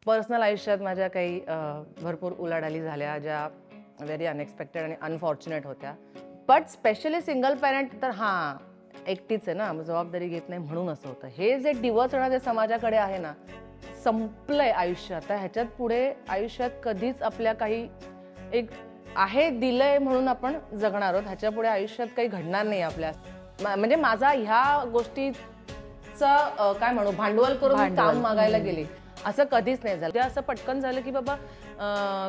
Personal आयुष्यात माझ्या काही भरपूर उलाढाली झाल्या ज्या व्हेरी अनएक्सपेक्टेड आणि अनफॉर्च्युनेट होत्या. बट स्पेशली सिंगल पॅरेंट तर हां, एकटीच आहे ना, जबाबदारी घेत नाही म्हणून असं होतं. हे जे डिवोर्स जे समाजाकडे आहे ना, संपलंय आयुष्य. आता ह्याच्यात पुढे आयुष्यात कधीच आपल्या काही एक आहे दिलंय म्हणून आपण जगणार आहोत. ह्याच्या पुढे आयुष्यात काही घडणार नाही आपल्या. म्हणजे माझा ह्या गोष्टीचा काय म्हणू भांडवल करून काम मागायला गेले असं कधीच नाही झालं. ते असं पटकन झालं की बाबा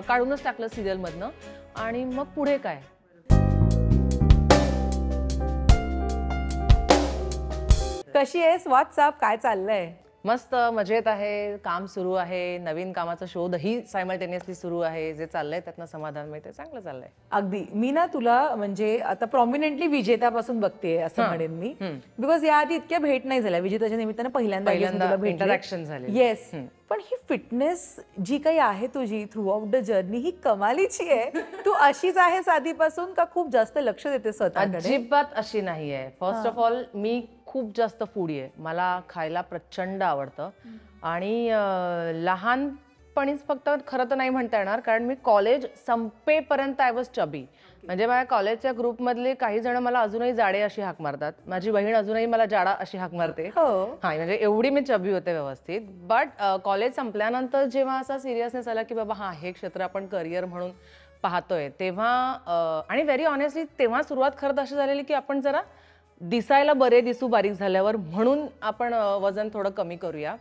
काढूनच टाकलं सिरियल मधनं आणि मग पुढे काय. कशी आहेस? व्हॉट्सअप काय चाललंय? मस्त मजेत आहे. काम सुरू आहे. नवीन कामाचा शोधही सायमल्टेनियसली सुरू आहे. जे चाललंय त्यातनं समाधान मिळते. चांगलं चाललंय. अगदी. मी ना तुला म्हणजे आता प्रॉमिनेंटली विजेत्यापासून बघते असं म्हणेन मी. बिकॉज याआधी इतक्या भेट नाही झाल्या. विजेत्याच्या निमित्तानं पहिल्यांदा इंटरॅक्शन झाली. येस. पण ही फिटनेस जी काही आहे तुझी थ्रू आउट द जर्नी ही कमालीची आहे. तू अशीच आहेस आधीपासून का खूप जास्त लक्ष देते स्वतःकडे? अजिबात अशी नाहीये. फर्स्ट ऑफ ऑल मी खूप जास्त फूडी आहे. मला खायला प्रचंड आवडतं आणि लहानपणीच फक्त खरं तर नाही म्हणता येणार कारण मी कॉलेज संपेपर्यंत आय वॉज चबी. म्हणजे माझ्या कॉलेजच्या ग्रुपमधले काही जण मला अजूनही जाडे अशी हाक मारतात. माझी बहीण अजूनही मला जाडा अशी हाक मारते. हा म्हणजे एवढी मी चबी होते व्यवस्थित. बट कॉलेज संपल्यानंतर जेव्हा असा सिरियसनेस आला की बाबा हा हे क्षेत्र आपण करिअर म्हणून पाहतोय तेव्हा आणि व्हेरी ऑनेस्टली तेव्हा सुरुवात खरं अशी झालेली की आपण जरा दिसायला बरे दिसू बारीक झाल्यावर म्हणून आपण वजन थोडं कमी करूया.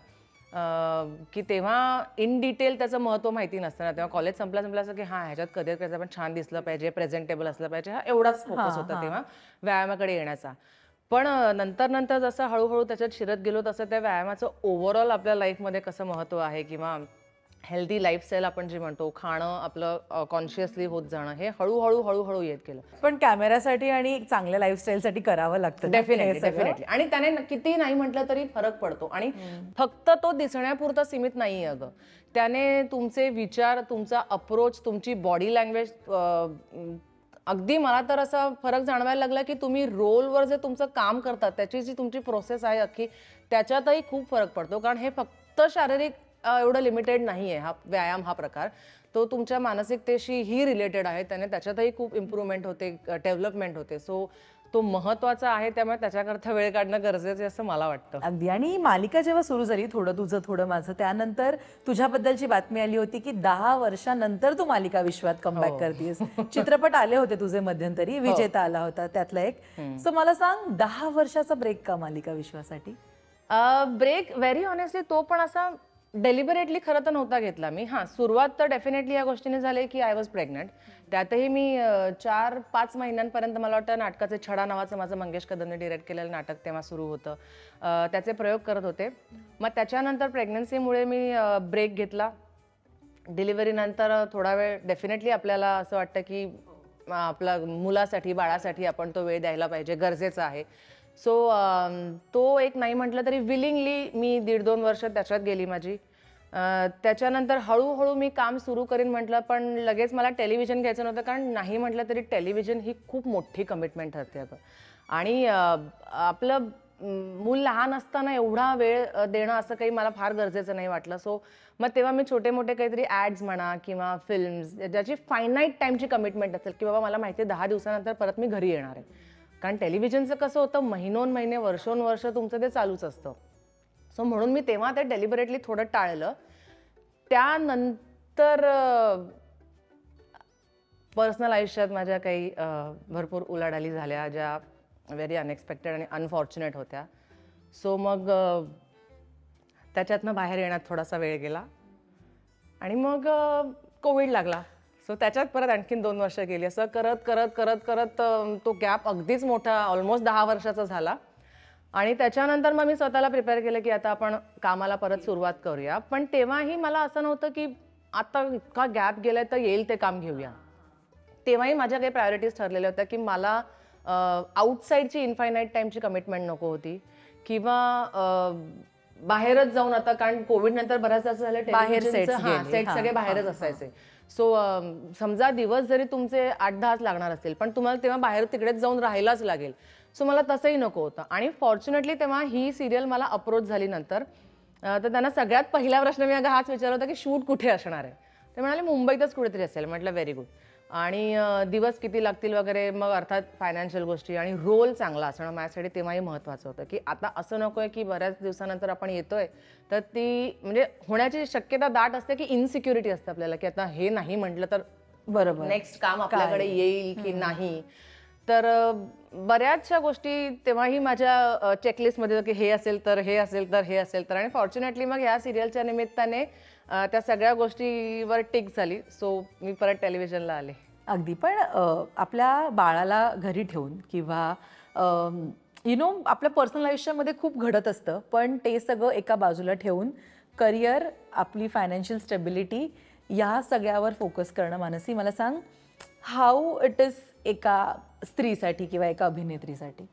की तेव्हा इन डिटेल त्याचं महत्त्व माहिती नसतं ना. तेव्हा कॉलेज संपल्या असं की हां ह्याच्यात करिअर करायचं आपण छान दिसलं पाहिजे प्रेझेंटेबल असलं पाहिजे हा एवढाच फोकस होता तेव्हा व्यायामाकडे येण्याचा. पण नंतर जसं हळूहळू त्याच्यात शिरत गेलो तसं त्या व्यायामाचं ओव्हरऑल आपल्या लाईफमध्ये कसं महत्त्व आहे किंवा हेल्दी लाईफस्टाईल आपण जे म्हणतो खाणं आपलं कॉन्शियसली होत जाणं हे हळूहळू येत गेलं. पण कॅमेरासाठी आणि चांगल्या लाईफस्टाईलसाठी करावं लागतं. डेफिनेटली. आणि त्याने किती नाही म्हटलं तरी फरक पडतो आणि फक्त तो दिसण्यापुरता सीमित नाहीये अगं. त्याने तुमचे विचार तुमचा अप्रोच तुमची बॉडी लँग्वेज अगदी मला तर असा फरक जाणवायला लागला की तुम्ही रोलवर जे तुमचं काम करतात त्याची जी तुमची प्रोसेस आहे अख्खी त्याच्यातही खूप फरक पडतो. कारण हे फक्त शारीरिक एवढं लिमिटेड नाही आहे हा व्यायाम हा प्रकार. तो तुमच्या मानसिकतेशी ही रिलेटेड आहे. त्याने त्याच्यातही खूप इम्प्रूव्हमेंट होते डेव्हलपमेंट होते. सो तो महत्त्वाचा आहे त्यामुळे त्याच्याकरता वेळ काढणं गरजेचं आहे असं मला वाटतं. अगदी. आणि ही मालिका जेव्हा सुरू झाली थोडं तुझं थोडं माझं त्यानंतर तुझ्याबद्दलची बातमी आली होती की 10 वर्षानंतर तू मालिका विश्वात कमबॅक करतेस. चित्रपट आले होते तुझे मध्यंतरी विजेता आला होता त्यातला एक. सो मला सांग 10 वर्षाचा ब्रेक का मालिका विश्वासाठी? ब्रेक व्हेरी ऑनेस्टली तो पण असा डेलिबरेटली खरं तर नव्हता घेतला मी. हां सुरुवात तर डेफिनेटली या गोष्टीने झाली की आय वॉज प्रेग्नंट. त्यातही मी 4-5 महिन्यांपर्यंत मला वाटतं नाटकाचे छडा नावाचं माझं मंगेश कदमने डिरेक्ट केलेलं नाटक तेव्हा सुरू होतं. त्याचे प्रयोग करत होते. मग त्याच्यानंतर प्रेग्नन्सीमुळे मी ब्रेक घेतला. डिलिव्हरीनंतर थोडा वेळ डेफिनेटली आपल्याला असं वाटतं की आपला मुलासाठी बाळासाठी आपण तो वेळ द्यायला पाहिजे गरजेचा आहे. सो तो एक नाही म्हटलं तरी विलिंगली मी 1.5-2 वर्ष त्याच्यात गेली माझी. त्याच्यानंतर हळूहळू मी काम सुरू करीन म्हटलं पण लगेच मला टेलिव्हिजन घ्यायचं नव्हतं कारण नाही म्हटलं तरी टेलिव्हिजन ही खूप मोठी कमिटमेंट ठरते अगं. आणि आपलं मूल लहान असताना एवढा वेळ देणं असं काही मला फार गरजेचं नाही वाटलं. सो मग तेव्हा मी छोटे मोठे काहीतरी ॲड्स म्हणा किंवा फिल्म्स ज्याची फायनाईट टाईमची कमिटमेंट असेल की बाबा मला माहिती आहे 10 दिवसानंतर परत मी घरी येणार आहे. कारण टेलिव्हिजनचं कसं होतं महिनोन-महिने वर्षोन-वर्ष तुमचं ते चालूच असतं. सो म्हणून मी तेव्हा ते डेलिबरेटली थोडं टाळलं. त्यानंतर पर्सनल आयुष्यात माझ्या काही भरपूर उलाढाली झाल्या ज्या व्हेरी अनएक्सपेक्टेड आणि अनफॉर्च्युनेट होत्या. सो मग त्याच्यातनं बाहेर येण्यात थोडासा वेळ गेला आणि मग कोविड लागला. सो त्याच्यात परत आणखीन 2 वर्ष गेली. असं करत तो गॅप अगदीच मोठा ऑलमोस्ट 10 वर्षाचा झाला. आणि त्याच्यानंतर मग मी स्वतःला प्रिपेअर केलं की आता आपण कामाला परत सुरुवात करूया. पण तेव्हाही मला असं नव्हतं की आता इतका गॅप गेलाय तर येईल ते काम घेऊया. तेव्हाही माझ्या काही प्रायोरिटीज ठरलेल्या होत्या की मला आउटसाईडची इनफायनाईट टाईमची कमिटमेंट नको होती किंवा बाहेरच जाऊन आता कारण कोविड नंतर बऱ्याच असं झालं सेट सगळे बाहेरच असायचे. सो समजा दिवस जरी तुमचे 8-10 लागणार असतील पण तुम्हाला तेव्हा बाहेर तिकडेच जाऊन राहायलाच लागेल. सो मला तसंही नको होतं. आणि फॉर्च्युनेटली तेव्हा ही सिरियल मला अप्रोच झाली नंतर तर त्यांना सगळ्यात पहिला प्रश्न मी अगं हाच विचारला होता की शूट कुठे असणार आहे. ते म्हणाले मुंबईतच कुठेतरी असेल. म्हटलं व्हेरी गुड. आणि दिवस किती लागतील वगैरे, मग अर्थात फायनान्शियल गोष्टी आणि रोल चांगला असणं माझ्यासाठी तेव्हाही महत्त्वाचं होतं, की आता असं नको आहे की बऱ्याच दिवसानंतर आपण येतोय तर ती म्हणजे होण्याची शक्यता दाट असते, की इनसिक्युरिटी असते आपल्याला, की आता हे नाही म्हटलं तर बरोबर. नेक्स्ट काम आपल्याकडे येईल की नाही. तर बऱ्याचशा गोष्टी तेव्हाही माझ्या चेकलिस्टमध्ये की हे असेल तर हे असेल तर हे असेल तर, आणि फॉर्च्युनेटली मग ह्या सिरियलच्या निमित्ताने त्या सगळ्या गोष्टीवर टिक झाली. सो मी परत टेलिव्हिजनला आले. अगदी. पण आपल्या बाळाला घरी ठेवून किंवा आपल्या पर्सनल आयुष्यामध्ये खूप घडत असतं, पण ते सगळं एका बाजूला ठेवून करिअर, आपली फायनान्शियल स्टेबिलिटी या सगळ्यावर फोकस करणं, मानसी मला सांग हाऊ इट इज एका स्त्रीसाठी किंवा एका अभिनेत्रीसाठी?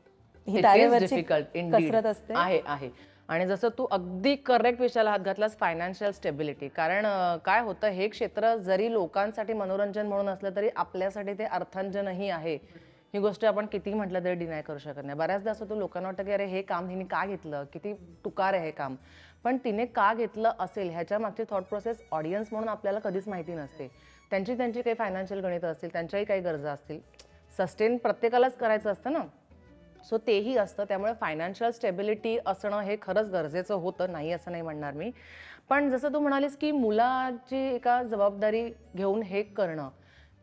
ही तारेवरची डिफिकल्ट कसरत असते. आहे. आणि जसं तू अगदी करेक्ट विषयाला हात घातलास, फायनान्शियल स्टेबिलिटी. कारण काय होतं, हे क्षेत्र जरी लोकांसाठी मनोरंजन म्हणून असलं तरी आपल्यासाठी ते अर्थांजनही आहे. ही गोष्ट आपण किती म्हटलं तरी डिनाय करू शकत नाही. बऱ्याचदा असं तो लोकांना वाटतं की अरे हे काम हिने का घेतलं, किती तुकार आहे हे काम. पण तिने का घेतलं असेल ह्याच्या मागची थॉट प्रोसेस ऑडियन्स म्हणून आपल्याला कधीच माहिती नसते. त्यांची काही फायनान्शियल गणितं असतील, त्यांच्याही काही गरजा असतील. सस्टेन प्रत्येकालाच करायचं असतं ना. सो तेही असतं. त्यामुळे फायनान्शियल स्टेबिलिटी असणं हे खरंच गरजेचं होतं, नाही असं नाही म्हणणार मी. पण जसं तू म्हणालीस की मुलाची एका जबाबदारी घेऊन हे करणं,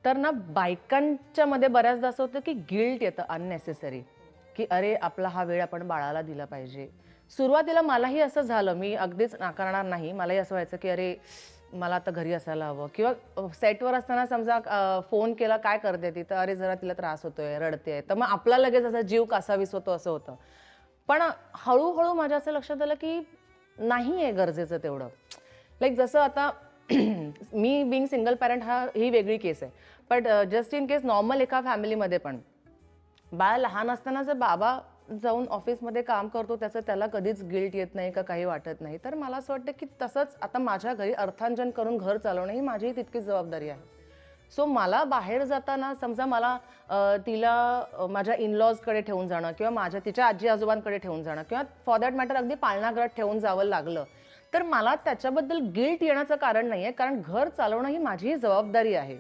तर ना बायकांच्या मध्ये बऱ्याचदा असं होतं की गिल्ट येतं अननेसेसरी, की अरे आपला हा वेळ आपण बाळाला दिला पाहिजे. सुरुवातीला मलाही असं झालं, मी अगदीच नाकारणार नाही. मलाही असं व्हायचं की अरे मला आता घरी असायला हवं, किंवा सेटवर असताना समजा फोन केला, काय करते ती, तर अरे जरा तिला त्रास होतोय, रडते, तर मग आपला लगेच असा जीव कासावीस होतो, असं होतं. पण हळूहळू माझ्या असं लक्षात आलं की नाही आहे गरजेचं तेवढं. लाईक जसं आता मी बिंग सिंगल पॅरेंट ही वेगळी केस आहे, but just in case normal एका फॅमिलीमध्ये पण बाळ लहान असताना जर बाबा जाऊन ऑफिसमध्ये काम करतो, त्याला कधीच गिल्ट येत नाही का काही वाटत नाही, तर मला असं वाटतं की तसंच आता माझ्या घरी अर्थार्जन करून घर चालवणं ही माझी तितकीच जबाबदारी आहे. सो मला बाहेर जाताना समजा मला तिला माझ्या इनलॉजकडे ठेवून जाणं, किंवा तिच्या आजी आजोबांकडे ठेवून जाणं, किंवा फॉर दॅट मॅटर अगदी पाळणाघरात ठेवून जावं लागलं, तर मला त्याच्याबद्दल गिल्ट येण्याचं कारण नाही आहे, कारण घर चालवणं ही माझी जबाबदारी आहे.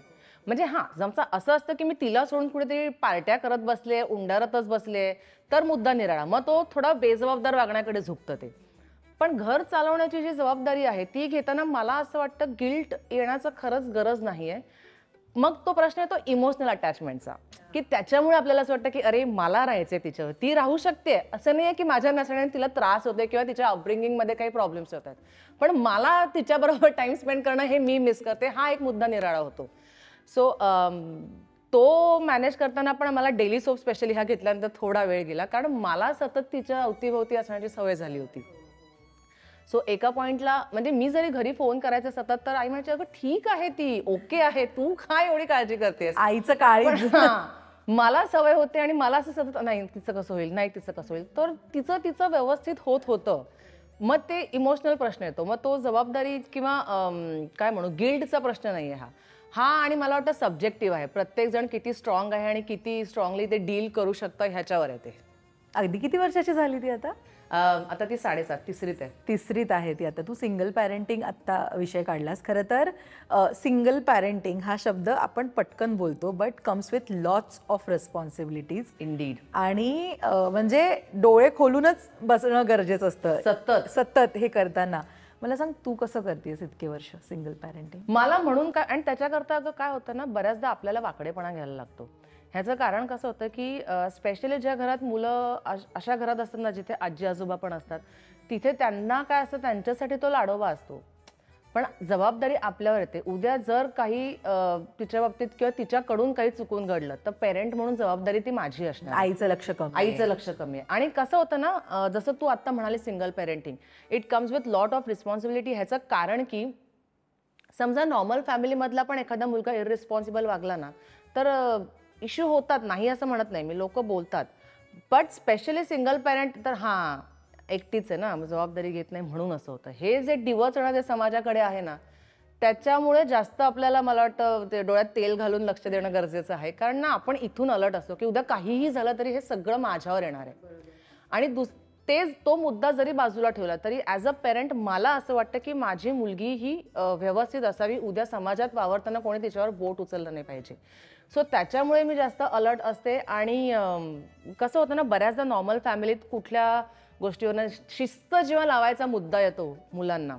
म्हणजे जमचा असं असतं की मी तिला सोडून कुठेतरी पार्ट्या करत बसले, उंडारतच बसले, तर मुद्दा निराळा, मग तो थोडा बेजबाबदार वागण्याकडे झुकतं ते. पण घर चालवण्याची जी जबाबदारी आहे ती घेताना मला असं वाटतं गिल्ट येण्याचं खरंच गरज नाहीये. मग तो प्रश्न येतो इमोशनल अटॅचमेंटचा, की त्याच्यामुळे आपल्याला असं वाटतं की अरे मला राहायचंय तिच्यावर, ती राहू शकते, असं नाहीये की माझ्या नसण्याने तिला त्रास होते किंवा तिच्या अपब्रिंगिंग मध्ये काही प्रॉब्लेम्स होतात, पण मला तिच्याबरोबर टाइम स्पेंड करणं हे मी मिस करते, हा एक मुद्दा निराळा होतो. सो तो मॅनेज करताना पण मला डेली सोप स्पेशली घेतल्यानंतर थोडा वेळ गेला, कारण मला सतत तिच्या अवतीभोवती असण्याची सवय झाली होती. सो एका पॉइंटला म्हणजे मी जरी घरी फोन करायचं सतत, तर आई म्हणायची अगं ठीक आहे, ती ओके आहे, तू काय एवढी काळजी करतेस, आईचं काळी. मला सवय होते आणि मला असं सतत नाही तिचं कसं होईल, नाही तिचं कसं होईल, तर तिचं व्यवस्थित होत होतं. मग ते इमोशनल प्रश्न येतो, मग तो जबाबदारी किंवा काय म्हणू गिल्टचा प्रश्न नाहीये हा, आणि मला वाटतं सब्जेक्टिव्ह आहे. प्रत्येक जण किती स्ट्रॉंग आहे आणि किती स्ट्रॉंगली ते डील करू शकतं ह्याच्यावर आहे ते. अगदी. किती वर्षाची झाली ती आता? आता ती 7.5 तिसरीत आहे. तिसरीत आहे ती आता. तू सिंगल पॅरेंटिंग आत्ता विषय काढलास. खरं तर सिंगल पॅरेंटिंग हा शब्द आपण पटकन बोलतो, but comes with lots of responsibilities. Indeed. आणि म्हणजे डोळे खोलूनच बसणं गरजेचं असतं सतत हे करताना. मला सांग, तू कसं करतेस इतके वर्ष सिंगल पॅरेंटिंग? मला म्हणून काय, आणि त्याच्याकरता अगं काय होतं ना, बऱ्याचदा आपल्याला वाकडेपणा घ्यायला लागतो. ह्याचं कारण कसं होतं की स्पेशली ज्या घरात मुलं अशा घरात असतात ना जिथे आजी आजोबा पण असतात, तिथे त्यांना काय असतं, त्यांच्यासाठी तो लाडोबा असतो, पण जबाबदारी आपल्यावर येते. उद्या जर काही तिच्या बाबतीत किंवा तिच्याकडून काही चुकून घडलं, तर पेरेंट म्हणून जबाबदारी ती माझी असणार. आईचं लक्ष कमी आहे. आणि कसं होतं ना, जसं तू आता म्हणाली single parenting, it comes with lot of responsibility. ह्याचं कारण की समजा नॉर्मल फॅमिलीमधला पण एखादा मुलगा इररिस्पॉन्सिबल वागला ना, तर इश्यू होतात, नाही असं म्हणत नाही मी, लोक बोलतात. बट स्पेशली सिंगल पॅरेंट तर एकटीच आहे ना, जबाबदारी घेत नाही म्हणून असं होतं. हे जे डिवचणं जे समाजाकडे आहे ना, त्याच्यामुळे जास्त आपल्याला मला वाटतं ते डोळ्यात तेल घालून लक्ष देणं गरजेचं आहे. कारण ना आपण इथून अलर्ट असतो की उद्या काहीही झालं तरी हे सगळं माझ्यावर येणार आहे. आणि तो मुद्दा जरी बाजूला ठेवला तरी ॲज अ पेरेंट मला असं वाटतं की माझी मुलगी ही व्यवस्थित असावी, उद्या समाजात वावरताना कोणी तिच्यावर बोट उचललं नाही पाहिजे. सो त्याच्यामुळे मी जास्त अलर्ट असते. आणि कसं होतं ना, बऱ्याचदा नॉर्मल फॅमिलीत कुठल्या गोष्टीवर शिस्त जेव्हा लावायचा मुद्दा येतो मुलांना,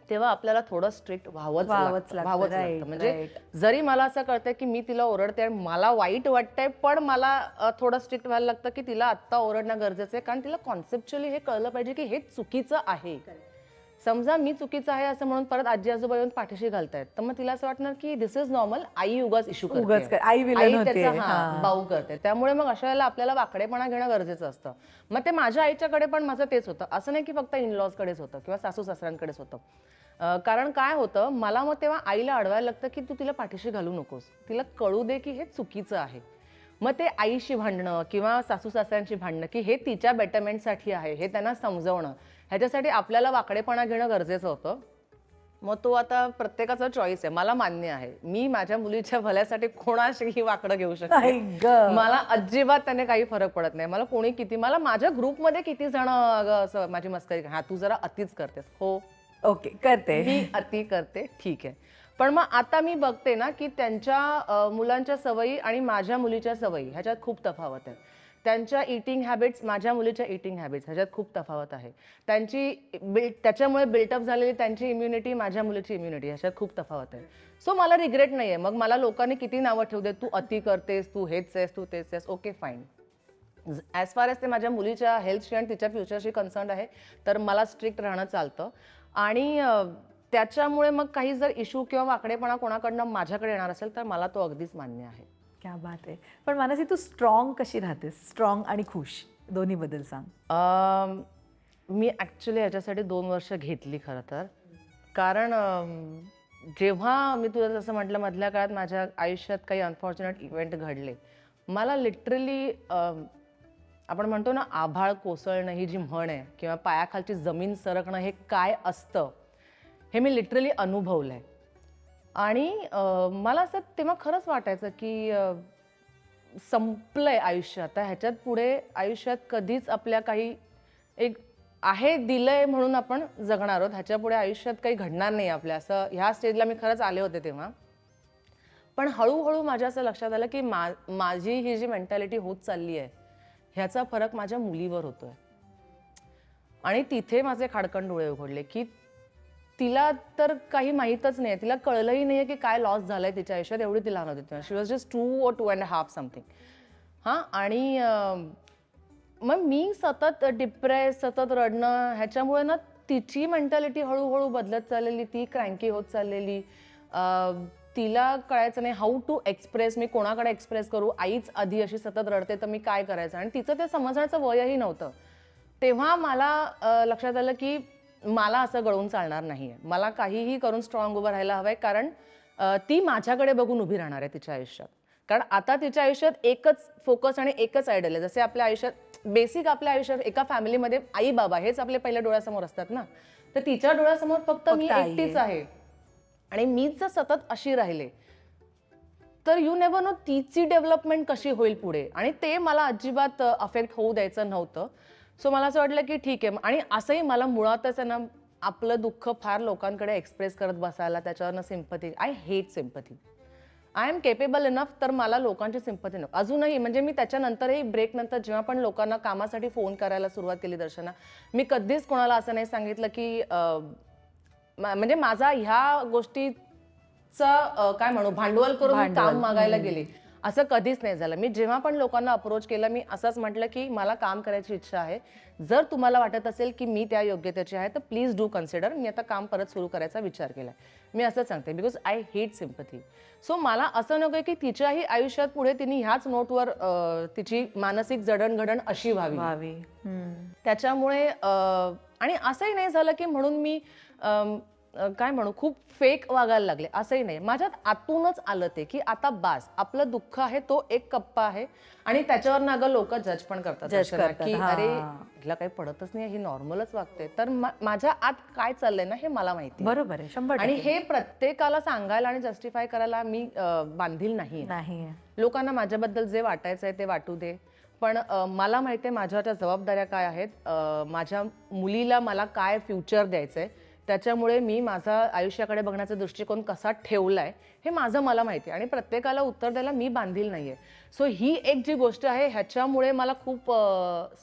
तेव्हा आपल्याला थोडं स्ट्रिक्ट व्हावंच लागतं. म्हणजे जरी मला असं कळतंय की मी तिला ओरडते आणि मला वाईट वाटतंय, पण मला थोडं स्ट्रिक्ट व्हायला लागतं की तिला आत्ता ओरडणं गरजेचं आहे, कारण तिला कॉन्सेप्च्युअली हे कळलं पाहिजे की हे चुकीचं आहे. समजा मी चुकीचं आहे असं म्हणून परत आजी आजोबा येऊन पाठीशी घालतायत, तर मग तिला असं वाटणार की दिस इज नॉर्मल, आई उगाच इश्यू करते, आई त्याचा बाऊ करते. त्यामुळे मग अशा वेळेला आपल्याला वाकडेपणा घेणं गरजेचं असतं. मग ते माझ्या आईच्याकडे पण माझं तेच होतं. असं नाही की फक्त इनलॉज कडेच होतं किंवा सासू सासऱ्यांकडेच होतं. कारण काय होतं, मला मग तेव्हा आईला अडवायला लागतं की तू तिला पाठीशी घालू नकोस, तिला कळू दे की हे चुकीचं आहे. मग ते आईशी भांडणं किंवा सासू सासऱ्यांशी भांडणं की हे तिच्या बेटरमेंटसाठी आहे, हे त्यांना समजवणं, ह्याच्यासाठी आपल्याला वाकडेपणा घेणं गरजेचं होतं. मग तो आता प्रत्येकाचा चॉईस आहे. मला मान्य आहे, मी माझ्या मुलीच्या भल्यासाठी कोणाशीही वाकडं घेऊ शकते. मला अजिबात त्याने काही फरक पडत नाही. मला कोणी किती, मला माझ्या ग्रुपमध्ये किती जण असं माझी मस्करी, हा तू जरा अतिच करतेस, हो ओके करते, मी अति करते, ठीक आहे. पण मग आता मी बघते ना की त्यांच्या मुलांच्या सवयी आणि माझ्या मुलीच्या सवयी ह्याच्यात खूप तफावत आहे. त्यांच्या इटिंग हॅबिट्स, माझ्या मुलीच्या इटिंग हॅबिट्स ह्याच्यात खूप तफावत आहे. त्याच्यामुळे बिल्टअप झालेली त्यांची इम्युनिटी, माझ्या मुलीची इम्युनिटी ह्याच्यात खूप तफावत आहे. सो मला रिग्रेट नाही आहे. मग मला लोकांनी किती नावं ठेवू दे, तू अति करतेस, तू हेच आहेस, तू तेच आहेस, okay fine. As far as ते माझ्या मुलीच्या हेल्थशी आणि तिच्या फ्युचरशी कन्सर्न आहे, तर मला स्ट्रिक्ट राहणं चालतं. आणि त्याच्यामुळे मग काही जर इश्यू किंवा वाकडेपणा कोणाकडनं माझ्याकडे येणार असेल तर मला तो अगदीच मान्य आहे. क्या बात आहे. पण मानसी, तू स्ट्रॉंग कशी राहतेस? स्ट्रॉंग आणि खुश दोन्ही बद्दल सांग. मी ॲक्च्युली याच्यासाठी 2 वर्ष घेतली खरं तर. कारण जेव्हा मी तुला जसं म्हटलं, मधल्या काळात माझ्या आयुष्यात काही अनफॉर्च्युनेट इव्हेंट घडले, मला लिटरली आपण म्हणतो ना, आभाळ कोसळणं ही जी म्हण आहे किंवा पायाखालची जमीन सरकणं हे काय असतं हे मी लिटरली अनुभवलंय. आणि मला असं तेव्हा खरंच वाटायचं की संपलंय आयुष्य आता, ह्याच्यात पुढे आयुष्यात कधीच आपल्या काही एक आहे दिलंय म्हणून आपण जगणार आहोत, ह्याच्या पुढे आयुष्यात काही घडणार नाही आपल्या, असं ह्या स्टेजला मी खरंच आले होते तेव्हा. पण हळूहळू माझ्या असं लक्षात आलं की माझी ही जी मेंटॅलिटी होत चालली आहे ह्याचा फरक माझ्या मुलीवर होतोय. आणि तिथे माझे खाडकन डोळे उघडले की तिला तर काही माहीतच नाही, तिला कळलंही नाही की काय लॉस झालाय तिच्या आयुष्यात, एवढी ती लहान होती तेव्हा. शी वॉज जस्ट 2 or 2.5 समथिंग. हां, आणि मग मी सतत डिप्रेस, सतत रडणं, ह्याच्यामुळे ना तिची मेंटॅलिटी हळूहळू बदलत चाललेली, ती क्रँकी होत चाललेली. तिला कळायचं नाही हाऊ टू एक्सप्रेस, मी कोणाकडे एक्सप्रेस करू, आईच आधी अशी सतत रडते तर मी काय करायचं, आणि तिचं ते समजण्याचं वयही नव्हतं. तेव्हा मला लक्षात आलं की मला असं गळून चालणार नाहीये, मला काहीही करून स्ट्रॉंग उभं राहायला हवंय, कारण ती माझ्याकडे बघून उभी राहणार आहे तिच्या आयुष्यात. कारण आता तिच्या आयुष्यात एकच फोकस आणि एकच आयडल आहे. जसे आपल्या आयुष्यात बेसिक, आपल्या आयुष्यात एका फॅमिलीमध्ये आई बाबा हेच आपले पहिल्या डोळ्यासमोर असतात ना, तर तिच्या डोळ्यासमोर फक्त मी एकटीच आहे. आणि मीच जर सतत अशी राहिले तर यू नेव्हर नो तिची डेव्हलपमेंट कशी होईल पुढे, आणि ते मला अजिबात अफेक्ट होऊ द्यायचं नव्हतं. सो मला असं वाटलं की ठीक आहे. आणि असंही मला मुळातच आहे ना, आपलं दुःख फार लोकांकडे एक्सप्रेस करत बसायला, त्याच्यावरनं sympathy, I hate sympathy. I am capable enough, तर मला लोकांची सिम्पथी नको अजूनही. म्हणजे मी त्याच्यानंतरही, ब्रेक नंतर जेव्हा पण लोकांना कामासाठी फोन करायला सुरुवात केली दर्शना, मी कधीच कोणाला असं नाही सांगितलं की म्हणजे माझा ह्या गोष्टीचं काय म्हणू, भांडवल करून काम मागायला गेले, असं कधीच नाही झालं. मी जेव्हा पण लोकांना अप्रोच केला, मी असंच म्हटलं की मला काम करायची इच्छा आहे, जर तुम्हाला वाटत असेल की मी त्या योग्यतेची आहे तर प्लीज डू कन्सिडर. मी आता काम परत सुरू करायचा विचार केलाय, मी असं सांगते, because I hate sympathy. So मला असं नको की तिच्याही आयुष्यात पुढे तिने ह्याच नोटवर तिची मानसिक जडणघडण अशी व्हावी. त्याच्यामुळे आणि असंही नाही झालं की म्हणून मी काय म्हणू खूप फेक वागायला लागले, असंही नाही. माझ्यात आतूनच आलं ते की आता बास, आपलं दुःख आहे तो एक कप्पा आहे, आणि त्याच्यावर ना लोक जज पण करतात की अरे हिला काही पडतच नाही, ही नॉर्मलच वागते. तर माझ्या आत काय चाललंय ना हे मला माहिती, बरोबर आहे, 100%. आणि हे प्रत्येकाला सांगायला आणि जस्टिफाय करायला मी बांधील नाही. लोकांना माझ्याबद्दल जे वाटायचंय ते वाटू दे, पण मला माहिती आहे माझ्या त्या जबाबदाऱ्या काय आहेत. माझ्या मुलीला मला काय फ्युचर द्यायचंय, त्याच्यामुळे मी माझा आयुष्याकडे बघण्याचा दृष्टिकोन कसा ठेवलाय हे माझं मला माहिती आहे आणि प्रत्येकाला उत्तर द्यायला मी बांधील नाहीये. सो ही एक जी गोष्ट आहे ह्याच्यामुळे मला खूप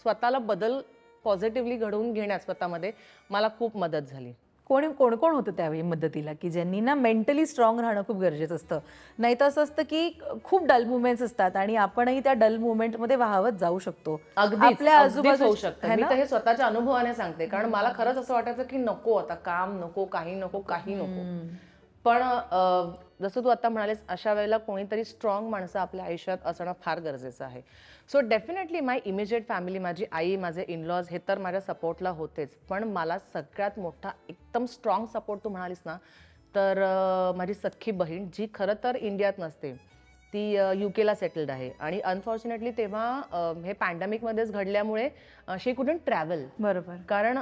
स्वतःला बदल पॉझिटिव्हली घडवून घेण्यात स्वतःमध्ये मला खूप मदत झाली. कोण कोण होतं त्यावेळी मदतीला, की ज्यांनी ना मेंटली स्ट्रॉंग राहणं खूप गरजेचं असतं? नाही तर असं असतं की खूप डल मुवमेंट्स असतात आणि आपणही त्या डल मुवमेंटमध्ये वाहवत जाऊ शकतो. आपल्या आजूबाजू होऊ शकतं. मी तर हे स्वतःच्या अनुभवाने सांगते, कारण मला खरंच असं वाटायचं की नको आता काम नको, काही नको, काही नको. पण जसं तू आता म्हणालीस, अशा वेळेला कोणीतरी स्ट्रॉंग माणसं आपल्या आयुष्यात असणं फार गरजेचं आहे. सो डेफिनेटली माय इमिजिएट फॅमिली, माझी आई, माझे इनलॉज हे तर माझ्या सपोर्टला होतेच. पण मला सगळ्यात मोठा एकदम स्ट्रॉंग सपोर्ट तू म्हणालीस ना, तर माझी सख्खी बहीण, जी खरं तर इंडियात नसते, ती युकेला सेटल्ड आहे. आणि अनफॉर्च्युनेटली तेव्हा हे पॅन्डेमिकमध्येच घडल्यामुळे शी कुडंट ट्रॅव्हल. बरोबर. कारण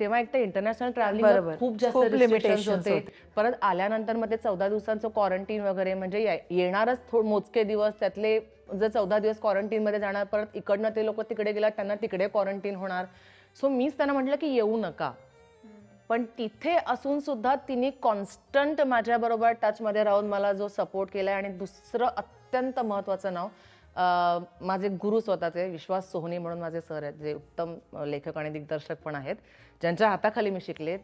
तेव्हा एक तर इंटरनॅशनल ट्रॅव्हलिंग खूप जास्त लिमिटेशन्स होते. परत आल्यानंतर मध्ये 14 दिवसांचं क्वारंटीन वगैरे, म्हणजे येणारच मोजके दिवस, त्यातले जर 14 दिवस क्वारंटीन मध्ये जाणार, परत इकडनं ते लोक तिकडे गेला त्यांना तिकडे क्वारंटीन होणार. सो मीच त्यांना म्हटलं की येऊ नका. पण तिथे असून सुद्धा तिने कॉन्स्टंट माझ्याबरोबर टचमध्ये राहून मला जो सपोर्ट केलाय. आणि दुसरं अत्यंत महत्त्वाचं नाव, माझे गुरु स्वतःचे विश्वास सोहनी म्हणून माझे सर आहेत, जे उत्तम लेखक आणि दिग्दर्शक पण आहेत, ज्यांच्या हाताखाली मी शिकलेत.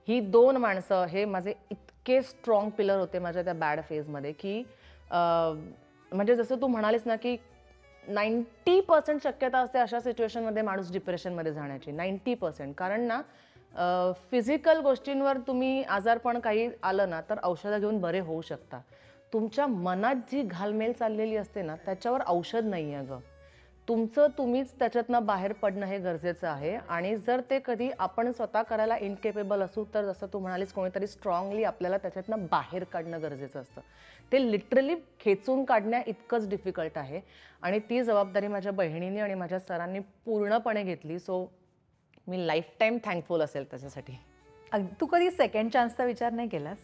ही 2 माणसं हे माझे इतके स्ट्रॉंग पिलर होते माझ्या त्या बॅड फेजमध्ये की म्हणजे जसं तू म्हणालीस ना की 90% शक्यता असते अशा सिच्युएशनमध्ये माणूस डिप्रेशनमध्ये जाण्याची. 90%. कारण ना फिजिकल गोष्टींवर तुम्ही आजारपण काही आलं ना तर औषधं घेऊन बरे होऊ शकता. तुमच्या मनात जी घालमेल चाललेली असते ना त्याच्यावर औषध नाही आहे गं. तुमचं तुम्हीच त्याच्यातनं बाहेर पडणं हे गरजेचं आहे. आणि जर ते कधी आपण स्वतः करायला इनकेपेबल असू तर जसं तू म्हणालीस कोणीतरी स्ट्रॉंगली आपल्याला त्याच्यातनं बाहेर काढणं गरजेचं असतं. ते लिटरली खेचून काढण्या इतकंच डिफिकल्ट आहे. आणि ती जबाबदारी माझ्या बहिणीने आणि माझ्या सरांनी पूर्णपणे घेतली. सो मी लाईफ टाईम थँकफुल असेल त्याच्यासाठी. तू कधी सेकंड चान्सचा विचार नाही केलास?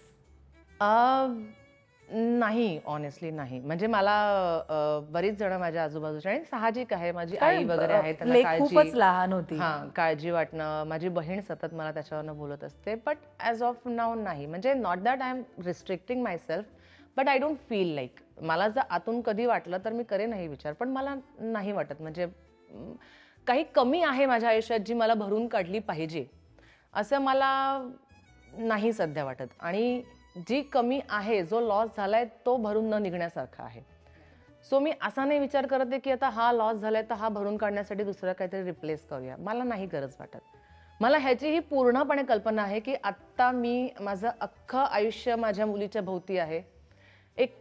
नाही, ऑनेस्टली नाही. म्हणजे मला बरीच जण माझ्या आजूबाजूच्या, आणि साहजिक आहे माझी आई वगैरे आहे, त्यांना लेक खूपच लहान होती. काळजी वाटणं, माझी बहीण सतत मला त्याच्यावरनं बोलत असते. बट ॲज ऑफ नाऊ नाही. म्हणजे not that I am restricting myself, but I don't feel like. मला जर आतून कधी वाटलं तर मी करेन हे विचार, पण मला नाही वाटत. म्हणजे काही कमी आहे माझ्या आयुष्यात जी मला भरून काढली पाहिजे असं मला नाही सध्या वाटत. आणि जी कमी आहे, जो लॉस झालाय तो भरून न निघण्यासारखा आहे. सो मी असा नाही विचार करते की आता हा लॉस झालाय तर हा भरून काढण्यासाठी दुसरं काहीतरी रिप्लेस करूया. मला नाही गरज वाटत. मला ह्याचीही पूर्णपणे कल्पना आहे की आत्ता मी माझं अख्खं आयुष्य माझ्या मुलीच्या भोवती आहे. एक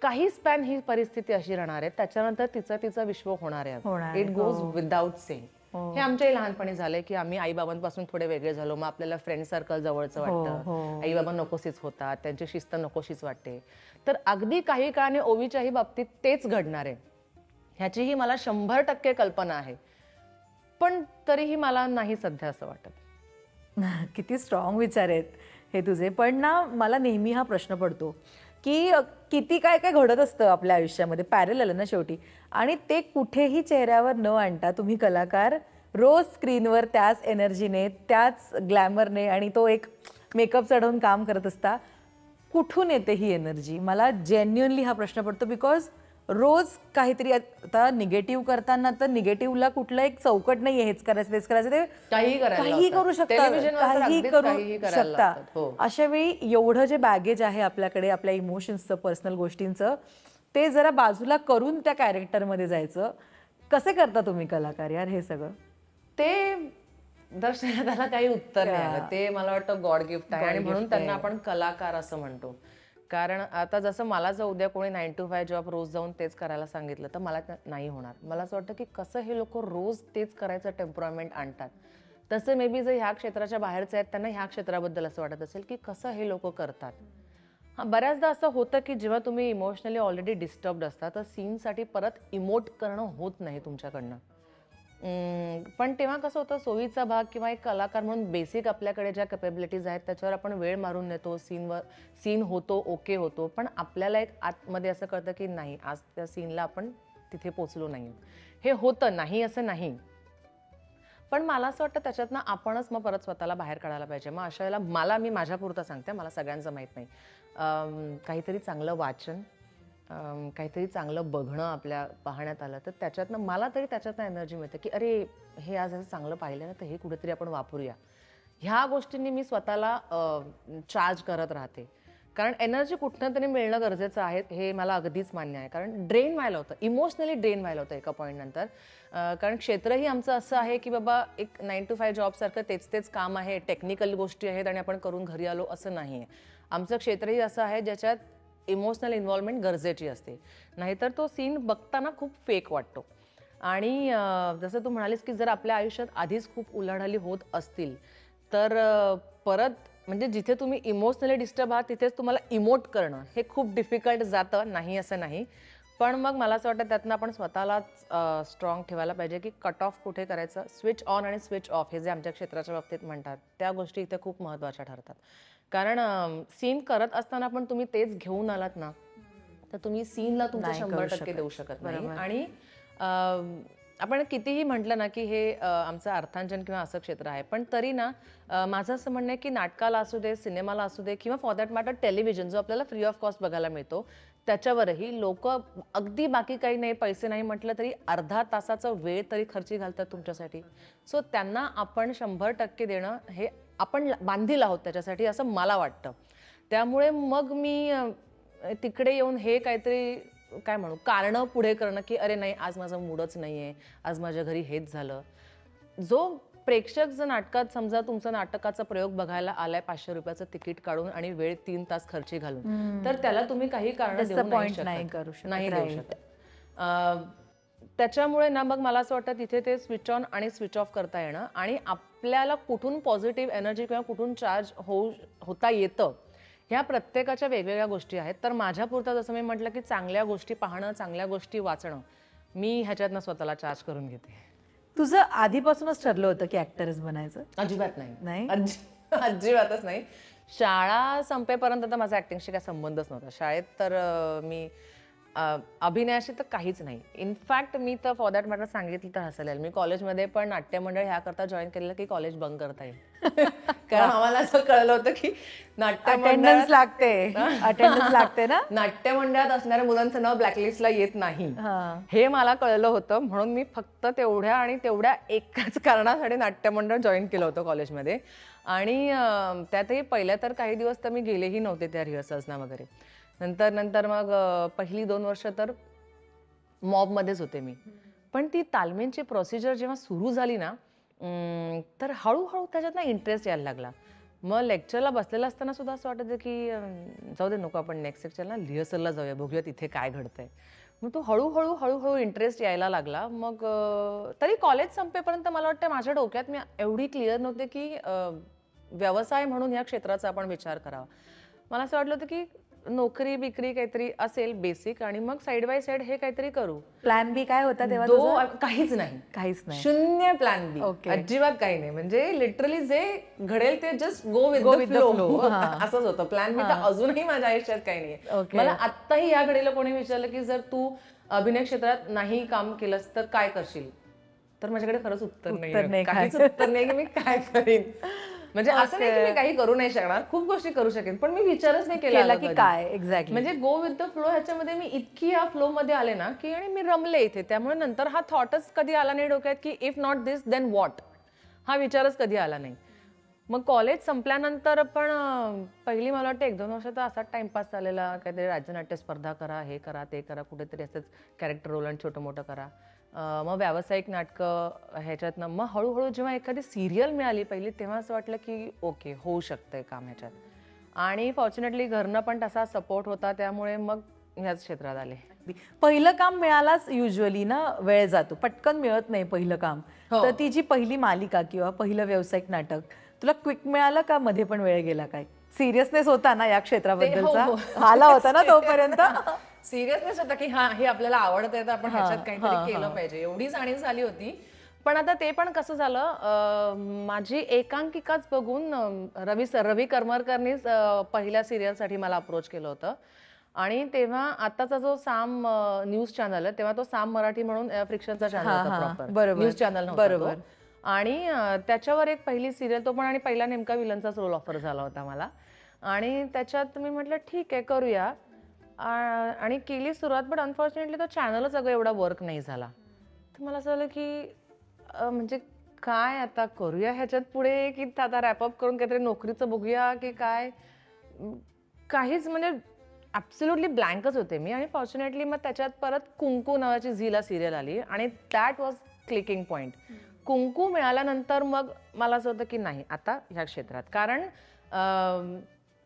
काही स्पॅन ही परिस्थिती अशी राहणार आहे, त्याच्यानंतर तिचं विश्व होणार आहे. It goes without saying. हे आमच्याही लहानपणी झालंय की आम्ही आईबाबांपासून थोडे वेगळे झालो, मग आपल्याला फ्रेंड सर्कल जवळचं वाटतं, आईबाबा नकोशीच होतात, त्यांची शिस्त नकोशीच वाटते. तर अगदी काही काळाने ओवीच्याही बाबतीत तेच घडणार आहे ह्याचीही मला 100% कल्पना आहे. पण तरीही मला नाही सध्या असं वाटत. किती स्ट्रॉंग विचार आहेत हे तुझे. पण ना मला नेहमी हा प्रश्न पडतो की किती काय काय घडत असतं आपल्या आयुष्यामध्ये, पॅरलल ना शेवटी, आणि ते कुठेही चेहऱ्यावर न आणता तुम्ही कलाकार रोज स्क्रीनवर त्याच एनर्जीने, त्याच ग्लॅमरने आणि तो एक मेकअप चढवून काम करत असता. कुठून येते ही एनर्जी? मला जेन्युअनली हा प्रश्न पडतो. बिकॉज रोज काहीतरी, आता निगेटिव्ह करताना तर निगेटिव्हला कुठलं एक चौकट नाही आहे, हेच करायचं तेच करायचं, ते काही करू शकता, काही करू शकता. अशा वेळी एवढं जे बॅगेज आहे आपल्याकडे, आपल्या इमोशन्सचं, पर्सनल गोष्टींचं, ते जरा बाजूला करून त्या कॅरेक्टरमध्ये जायचं. कसे करता तुम्ही कलाकार यार हे सगळं? ते दर्शना त्याला काही उत्तर नाही आलं. ते मला वाटतं गॉड गिफ्ट आहे आणि म्हणून त्यांना आपण कलाकार असं म्हणतो. कारण आता जसं मला जर उद्या कोणी 9 to 5 जॉब रोज जाऊन तेच करायला सांगितलं तर मला नाही होणार. मला असं वाटतं की कसं हे लोक रोज तेच करायचं टेम्परामेंट आणतात, तसं मे बी जर ह्या क्षेत्राच्या बाहेरचे आहेत त्यांना ह्या क्षेत्राबद्दल असं वाटत असेल की कसं हे लोक करतात. बऱ्याचदा असं होतं की जेव्हा तुम्ही इमोशनली ऑलरेडी डिस्टर्ब्ड असता तर सीनसाठी परत इमोट करणं होत नाही तुमच्याकडनं. पण तेव्हा कसं होतं, सोयीचा भाग किंवा एक कलाकार म्हणून बेसिक आपल्याकडे ज्या कॅपेबिलिटीज आहेत त्याच्यावर आपण वेळ मारून नेतो, सीन होतो, ओके होतो. पण आपल्याला एक आतमध्ये असं कळतं की नाही, आज त्या सीनला आपण तिथे पोचलो नाही. हे होतं, नाही असं नाही. पण मला असं वाटतं त्याच्यातनं आपणच मग परत स्वतःला बाहेर काढायला पाहिजे. मग अशा वेळेला मी माझ्यापुरतं सांगते, मला सगळ्यांचं माहीत नाही. काहीतरी चांगलं वाचन, काहीतरी चांगलं बघणं आपल्या पाहण्यात आलं तर त्याच्यातनं मला तरी त्याच्यातनं एनर्जी मिळते, की अरे हे आज असं चांगलं पाहिलं ना, तर हे कुठेतरी आपण वापरूया. ह्या गोष्टींनी मी स्वतःला चार्ज करत राहते. कारण एनर्जी कुठनं तरी मिळणं गरजेचं आहे, हे मला अगदीच मान्य आहे. कारण ड्रेन व्हायला होतं, इमोशनली ड्रेन व्हायला होतं एका पॉईंटनंतर. कारण क्षेत्रही आमचं असं आहे की बाबा एक 9 to 5 जॉबसारखं तेच काम आहे, टेक्निकल गोष्टी आहेत आणि आपण करून घरी आलो असं नाही आहे. आमचं क्षेत्रही असं आहे ज्याच्यात इमोशनल इन्व्हॉल्वमेंट गरजेची असते, नाहीतर तो सीन बघताना खूप फेक वाटतो. आणि जसं तू म्हणालीस की जर आपल्या आयुष्यात आधीच खूप उलाढाली होत असतील तर परत म्हणजे जिथे तुम्ही इमोशनली डिस्टर्ब आहात तिथेच तुम्हाला इमोट करणं हे खूप डिफिकल्ट जातं, नाही असं नाही. पण मग मला असं वाटतं त्यातनं आपण स्वतःलाच स्ट्रॉंग ठेवायला पाहिजे की कट ऑफ कुठे करायचं, स्विच ऑन आणि स्विच ऑफ हे जे आमच्या क्षेत्राच्या बाबतीत म्हणतात त्या गोष्टी इथे खूप महत्त्वाच्या ठरतात. कारण सीन करत असताना पण तुम्ही तेच घेऊन आलात ना तर तुम्ही सीनला तुमचं 100% देऊ शकत नाही. आणि आपण कितीही म्हटलं ना की हे आमचं अर्थांजन किंवा असं क्षेत्र आहे, पण तरी ना माझं असं म्हणणं आहे की नाटकाला असू दे, सिनेमाला असू दे किंवा फॉर दॅट मॅटर टेलिव्हिजन जो आपल्याला फ्री ऑफ कॉस्ट बघायला मिळतो, त्याच्यावरही लोक अगदी बाकी काही नाही, पैसे नाही म्हटलं तरी अर्धा तासाचा वेळ तरी खर्ची घालतात तुमच्यासाठी. सो त्यांना आपण 100% देणं हे आपण बांधील आहोत त्याच्यासाठी असं मला वाटतं. त्यामुळे मग मी तिकडे येऊन हे काहीतरी काय म्हणू कारणं पुढे करणं की अरे नाही आज माझा मूडच नाही आहे, आज माझ्या घरी हेच झालं. जो प्रेक्षक जर नाटकात समजा तुमचं नाटकाचा प्रयोग बघायला आलाय 500 रुपयाचं तिकीट काढून आणि वेळ 3 तास खर्ची घालून, तर त्याला तुम्ही काही कारण देऊ नाही देऊ शकत. त्याच्यामुळे ना मग मला असं वाटतं तिथे ते स्विच ऑन आणि स्विच ऑफ करता येणं आणि आपल्याला कुठून पॉझिटिव्ह एनर्जी किंवा कुठून चार्ज होता येतं ह्या प्रत्येकाच्या वेगवेगळ्या गोष्टी आहेत. तर माझ्यापुरतं जसं मी म्हटलं की चांगल्या गोष्टी पाहणं, चांगल्या गोष्टी वाचणं, मी ह्याच्यातनं स्वतःला चार्ज करून घेते. तुझं आधीपासूनच ठरलं होतं की ऍक्टरच बनायचं? अजिबात नाही. अजिबातच नाही. शाळा संपेपर्यंत तर माझा ऍक्टिंगशी काही संबंधच नव्हता. शाळेत तर मी अभिनयाशी तर काहीच नाही. इनफॅक्ट मी तर फॉर दॅट मॅटर सांगितलं तर हसायला येईल, मी कॉलेजमध्ये पण नाट्य मंडळ ह्याकरता जॉईन केलेलं की कॉलेज बंक करता येईल. कारण आम्हाला असं कळलं होतं की अटेंडन्स लागते ना, नाट्य मंडळात असणाऱ्या मुलांचं नाव ब्लॅकलिस्टला येत नाही हे मला कळलं होतं. म्हणून मी फक्त तेवढ्या आणि तेवढ्या एकाच कारणासाठी नाट्य मंडळ जॉईन केलं होतं कॉलेजमध्ये. आणि त्यातही पहिल्या तर काही दिवस तर मी गेलेही नव्हते त्या रिहर्सल्सना वगैरे. नंतर मग पहिली 2 वर्ष तर मॉबमध्येच होते मी. पण ती तालमींची प्रोसिजर जेव्हा सुरू झाली ना तर हळूहळू त्याच्यात ना इंटरेस्ट यायला लागला. मग लेक्चरला बसलेलं असताना सुद्धा असं वाटायचं की जाऊ दे नको आपण नेक्स्ट लेक्चरला रिहर्सलला जाऊया, बघूया तिथे काय घडतंय. मग तो हळूहळू इंटरेस्ट यायला लागला. मग तरी कॉलेज संपेपर्यंत मला वाटतं माझ्या डोक्यात मी एवढी क्लिअर नव्हते की व्यवसाय म्हणून या क्षेत्राचा आपण विचार करावा. मला असं वाटलं होतं की नोकरी बिकरी काहीतरी असेल बेसिक आणि मग साइड बाय साइड हे काहीतरी करू. प्लॅन बी काय होता तेव्हा? काहीच नाही, शून्य प्लॅन बी, अजिबात काही नाही. म्हणजे लिटरली जे घडेल ते just go with the flow असंच होतं. प्लॅन बी तर अजूनही माझ्या आयुष्यात काही नाहीये. मला आत्ताही या घडीला कोणी विचारलं की जर तू अभिनय क्षेत्रात नाही काम केलंस तर काय करशील, तर माझ्याकडे खरंच उत्तर नाही, काहीच उत्तर नाही की मी काय करीन. म्हणजे असं नाही की मी काही करू नाही शकणार, खूप गोष्टी करू शकेन, पण मी विचारच नाही केला की काय एक्झॅक्टली. म्हणजे गो विथ द फ्लो ह्याच्यामध्ये मी इतकी या फ्लो मध्ये आले ना की आणि मी रमले इथे. त्यामुळे नंतर हा थॉटच कधी आला नाही डोक्यात की if not this then what, हा विचारच कधी आला नाही. मग कॉलेज संपल्यानंतर पण पहिली मला वाटतं 1-2 वर्ष तर असाच टाइमपास चाललेला, काहीतरी राज्यनाट्य स्पर्धा करा, हे करा ते करा, कुठेतरी असंच कॅरेक्टर रोल आणि छोटं मोठं करा. मग व्यावसायिक नाटकं ह्याच्यातनं मग हळूहळू जेव्हा एखादी सिरियल मिळाली पहिली तेव्हा असं वाटलं की ओके होऊ शकतंय काम ह्याच्यात. आणि फॉर्च्युनेटली घरनं पण तसा सपोर्ट होता, त्यामुळे मग ह्याच क्षेत्रात आले. पहिलं काम मिळालाच युजली ना वेळ जातो, पटकन मिळत नाही पहिलं काम. तर ती जी पहिली मालिका किंवा पहिलं व्यावसायिक नाटक तुला क्विक मिळालं का मध्ये पण वेळ गेला? काय सिरियसनेस होता ना या क्षेत्राबद्दलचा, आला होता ना तोपर्यंत सिरियसनेस होता की हा हे आपल्याला आवडतंय तर आपण ह्याच्यात काहीतरी केलं पाहिजे, एवढी जाणीव झाली होती. पण आता ते पण कसं झालं, माझी एकांकिकाच बघून रवी करमरकरनीच पहिल्या सिरियलसाठी मला अप्रोच केलं होतं. आणि तेव्हा आताचा जो साम न्यूज चॅनल आहे तेव्हा तो साम मराठी म्हणून फ्रिक्शनचा चॅनल होता प्रॉपर, बरोबर. न्यूज चॅनल बरोबर. आणि त्याच्यावर एक पहिली सिरियल, तो पण आणि पहिला नेमका विलनचाच रोल ऑफर झाला होता मला. आणि त्याच्यात मी म्हटलं ठीक आहे करूया, आणि केली सुरुवात. पण अनफॉर्च्युनेटली तो चॅनलच अगं एवढा वर्क नाही झाला. तर मला असं झालं की म्हणजे काय आता करूया ह्याच्यात पुढे, की आता रॅपअप करून काहीतरी नोकरीचं बघूया की काय. काहीच म्हणजे ॲब्सोल्युटली ब्लँकच होते मी. आणि फॉर्च्युनेटली मग त्याच्यात परत कुंकू नावाची झीला सिरियल आली आणि दॅट वॉज क्लिकिंग पॉईंट. कुंकू मिळाल्यानंतर मग मला असं होतं की नाही आता ह्या क्षेत्रात. कारण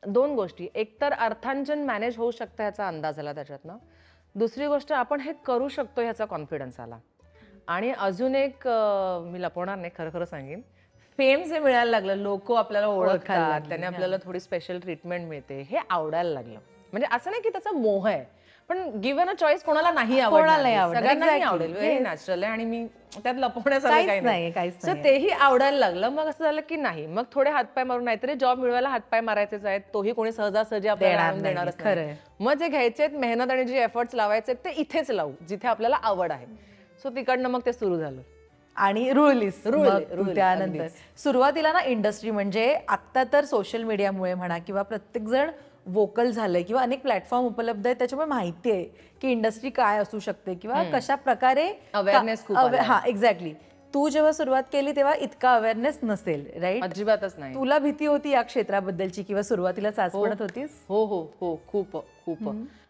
2 गोष्टी, एक तर अर्थांजन मॅनेज होऊ शकतं ह्याचा अंदाज आला त्याच्यातनं. दुसरी गोष्ट आपण हे करू शकतो ह्याचा कॉन्फिडन्स आला. आणि अजून एक मी लपवणार नाही, खरं खरं सांगेन, फेम जे मिळायला लागलं, लोक आपल्याला ओळखतात, त्याने आपल्याला थोडी स्पेशल ट्रीटमेंट मिळते, हे आवडायला लागलं. म्हणजे असं नाही की त्याचा मोह आहे, पण गिव्हन अ चॉईस कोणाला नाही आवडणार, सगळ्यांनाही आवडेल, व्हेरी नॅचरल आहे. आणि मी त्यात लपवण्यासारखं काही नाही. सो तेही आवडायला लागलं. मग असं झालं की नाही, मग थोडे हातपाय मारून, नाहीतरी जॉब मिळवायला हातपाय मारायचेच आहेत, तोही कोणी सहजासहजी आपल्याला आणून देणारच नाही. मग जे घ्यायचे आहेत, मेहनत आणि जे एफर्ट्स लावायचे ते इथेच लावू जिथे आपल्याला आवड आहे. सो तिकडनं मग ते सुरू झालं. आणि रुळलीस त्यानंतर. सुरुवातीला ना इंडस्ट्री म्हणजे आत्ता तर सोशल मीडियामुळे म्हणा किंवा प्रत्येक जण वोकल झालंय किंवा अनेक प्लॅटफॉर्म उपलब्ध आहेत, त्याच्यामुळे माहिती आहे की इंडस्ट्री काय असू शकते किंवा कशा प्रकारे अवेअरनेस. हा एक्झॅक्टली. तू जेव्हा सुरुवात केली तेव्हा इतका अवेअरनेस नसेल, राईट? अजिबातच नाही. तुला भीती होती या क्षेत्राबद्दलची किंवा सुरुवातीला चाचपणत होतीस? हो हो हो, खूप खूप.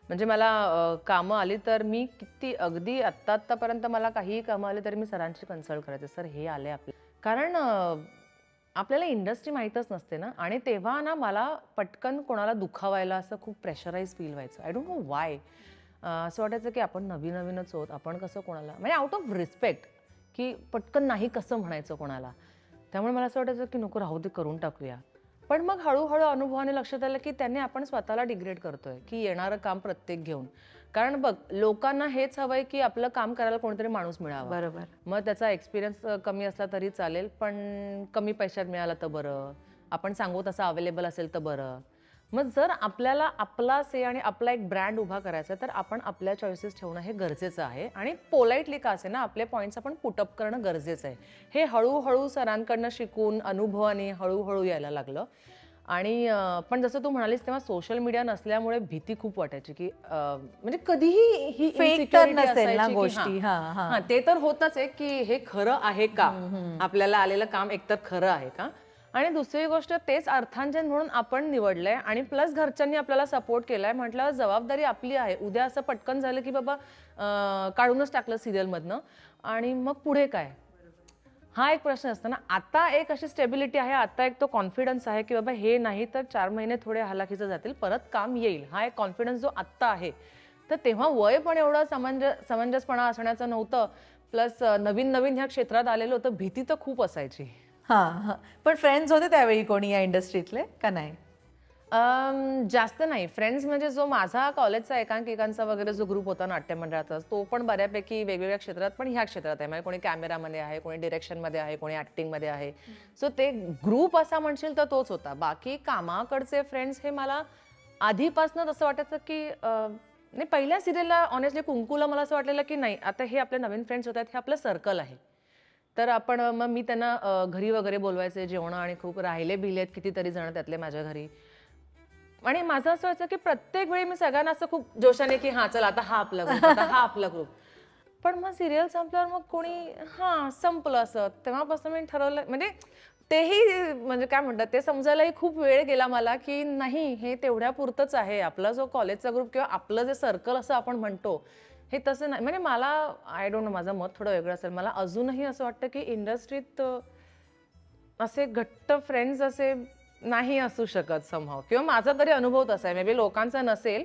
म्हणजे मला कामं आली तर मी किती, अगदी आत्तापर्यंत मला काहीही कामं आली तरी मी सरांची कन्सल्ट करायचे, सर हे आले आपले. कारण आपल्याला इंडस्ट्री माहीतच नसते ना. आणि तेव्हा ना मला पटकन कोणाला दुखावायला असं खूप प्रेशराईज फील व्हायचं. I don't know Y. असं वाटायचं की आपण नवीनच आहोत, आपण कसं कोणाला, म्हणजे आउट ऑफ रिस्पेक्ट, की पटकन नाही कसं म्हणायचं कोणाला. त्यामुळे मला असं वाटायचं की नको, राहू दे, करून टाकूया. पण मग हळूहळू अनुभवाने लक्षात आलं की त्याने आपण स्वतःला डिग्रेड करतोय, की येणारं काम प्रत्येक घेऊन. कारण बघ, लोकांना हेच हवंय की आपलं काम करायला कोणतरी माणूस मिळावा. बरोबर. मग त्याचा एक्सपिरियन्स कमी असला तरी चालेल, पण कमी पैशात मिळाला तर बरं, आपण सांगू तसं अवेलेबल असेल तर बरं. मग जर आपल्याला आपला से आणि आपला एक ब्रँड उभा करायचा तर आपण आपल्या चॉईसेस ठेवणं हे गरजेचं आहे. आणि पोलाइटली का असे ना, आपले पॉईंट्स आपण पुटअप करणं गरजेचं आहे. हे हळूहळू सरांकडनं शिकून, अनुभवाने हळूहळू यायला लागलं. आणि पण जसं तू म्हणालीस तेव्हा सोशल मीडिया नसल्यामुळे भीती खूप वाटायची की म्हणजे कधीही ही फेक तर नसेल ना गोष्टी. हा, ते तर होतच आहे की हे खरं आहे का, आपल्याला आलेलं काम एकतर खरं आहे का. आणि दुसरी गोष्ट, तेच अर्थांजन म्हणून आपण निवडलंय आणि प्लस घरच्यांनी आपल्याला सपोर्ट केलाय म्हटल्यावर जबाबदारी आपली आहे. उद्या असं पटकन झालं की बाबा काढूनच टाकलं सिरियल मधनं आणि मग पुढे काय, हा एक प्रश्न असतो ना. आता एक अशी स्टेबिलिटी आहे, आता एक तो कॉन्फिडन्स आहे की बाबा हे नाही तर 4 महिने थोडे हालाखीचं जातील, परत काम येईल, हा एक कॉन्फिडन्स जो आत्ता आहे. तर तेव्हा वय पण एवढं समंजसपणा असण्याचं नव्हतं. प्लस नवीन ह्या क्षेत्रात आलेलं होतं, भीती तर खूप असायची. हा, पण फ्रेंड्स होते त्यावेळी कोणी या इंडस्ट्रीतले का नाही? जास्त नाही. फ्रेंड्स म्हणजे जो माझा कॉलेजचा एकांकिकांचा वगैरे जो ग्रुप होता नाट्य मंडळाचा, तो पण बऱ्यापैकी वेगवेगळ्या क्षेत्रात, पण ह्या क्षेत्रात आहे. म्हणजे कोणी कॅमेरामध्ये आहे, कोणी डिरेक्शनमध्ये आहे, कोणी ऍक्टिंगमध्ये आहे. सो ते ग्रुप असा म्हणशील तर तोच होता. बाकी कामाकडचे फ्रेंड्स हे मला आधीपासूनच असं वाटायचं की नाही, पहिल्या सिरियलला ऑनेस्टली कुंकूला मला असं वाटलेलं की नाही, आता हे आपले नवीन फ्रेंड्स होत आहेत, हे आपलं सर्कल आहे. तर आपण मग मी त्यांना घरी वगैरे बोलवायचे जेवणं, आणि खूप राहिले बिलेत कितीतरी जण त्यातले माझ्या घरी. आणि माझं असं व्हायचं की प्रत्येक वेळी मी सगळ्यांना असं खूप जोशाने की हा चला आता हा आपला ग्रुप, आता हा आपला ग्रुप. पण मग सिरियल संपल्यावर मग कोणी संपलं असं. तेव्हापासून मी ठरवलं, म्हणजे तेही म्हणजे काय म्हणतात ते समजायलाही खूप वेळ गेला मला की नाही, हे तेवढ्या पुरतंच आहे. आपला जो कॉलेजचा ग्रुप किंवा आपलं जे सर्कल असं आपण म्हणतो, हे तसं नाही. म्हणजे मला आय डोंट नो, माझं मत थोडं वेगळं असेल. मला अजूनही असं वाटतं की इंडस्ट्रीत असे घट्ट फ्रेंड्स असे नाही असू शकत समहाव, किंवा माझा तरी अनुभव तसा आहे. मे बी लोकांचा नसेल.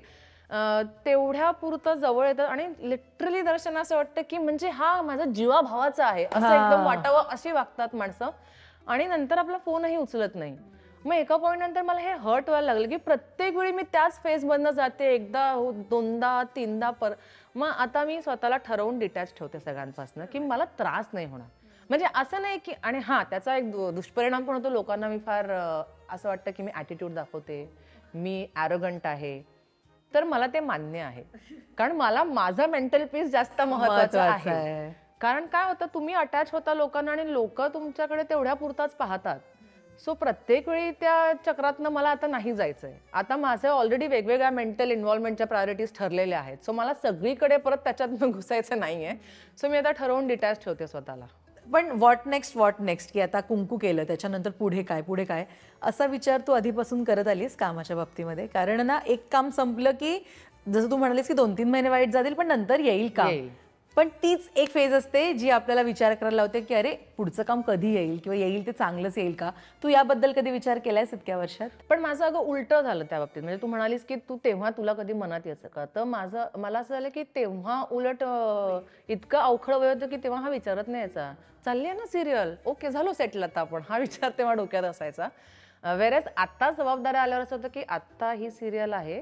तेवढ्या पुरतं जवळ येतं आणि लिटरली दर्शन असं वाटतं की म्हणजे हा माझा जीवाभावाचा आहे असं एकदम वाटावं, अशी वागतात माणसं. आणि नंतर आपला फोनही उचलत नाही. मग एका पॉईंट नंतर मला हे हर्ट व्हायला लागलं की प्रत्येक वेळी मी त्याच फेजमधनं जाते, एकदा दोनदा तीनदा मग आता मी स्वतःला ठरवून डिटॅच ठेवते सगळ्यांपासून की मला त्रास नाही होणार. म्हणजे असं नाही की, आणि त्याचा एक दुष्परिणाम पण होतो. लोकांना मी फार असं वाटतं की मी ॲटिट्यूड दाखवते, मी ॲरोगंट आहे. तर मला ते मान्य आहे. कारण मला माझा मेंटल पीस जास्त महत्वाचा आहे. कारण काय होतं, तुम्ही अटॅच होता लोकांना आणि लोक तुमच्याकडे तेवढ्या पुरताच पाहतात. सो प्रत्येक वेळी त्या चक्रातनं मला आता नाही जायचंय. आता माझे ऑलरेडी वेगवेगळ्या मेंटल इन्व्हॉल्वमेंटच्या प्रायोरिटीज ठरलेल्या आहेत. सो मला सगळीकडे परत त्याच्यातनं घुसायचं नाहीये. सो मी आता ठरवून डिटॅच ठेवते स्वतःला. पण व्हॉट नेक्स्ट की आता कुंकू केलं त्याच्यानंतर पुढे काय असा विचार तू आधीपासून करत आलीस कामाच्या बाबतीमध्ये? कारण ना एक काम संपलं की जसं तू म्हणालीस की 2-3 महिने वाईट जातील पण नंतर येईल काम. पण तीच एक फेज असते जी आपल्याला विचार करायला लावते की अरे पुढचं काम कधी येईल किंवा येईल ते चांगलंच येईल का? तू याबद्दल कधी विचार केलायस इतक्या वर्षात? पण माझं अगं उलटं झालं त्या बाबतीत. म्हणजे तू म्हणालीस की तू तेव्हा तुला कधी मनात यायचं का? तर मला असं झालं की तेव्हा उलट इतकं अवखळ वय होतं की तेव्हा हा विचारत नाही यायचा. चालली आहे ना सिरियल, ओके झालो सेटल आता आपण, हा विचार तेव्हा डोक्यात असायचा. वेरॅज आता जबाबदारी आल्यावर असं होतं की आत्ता ही सिरियल आहे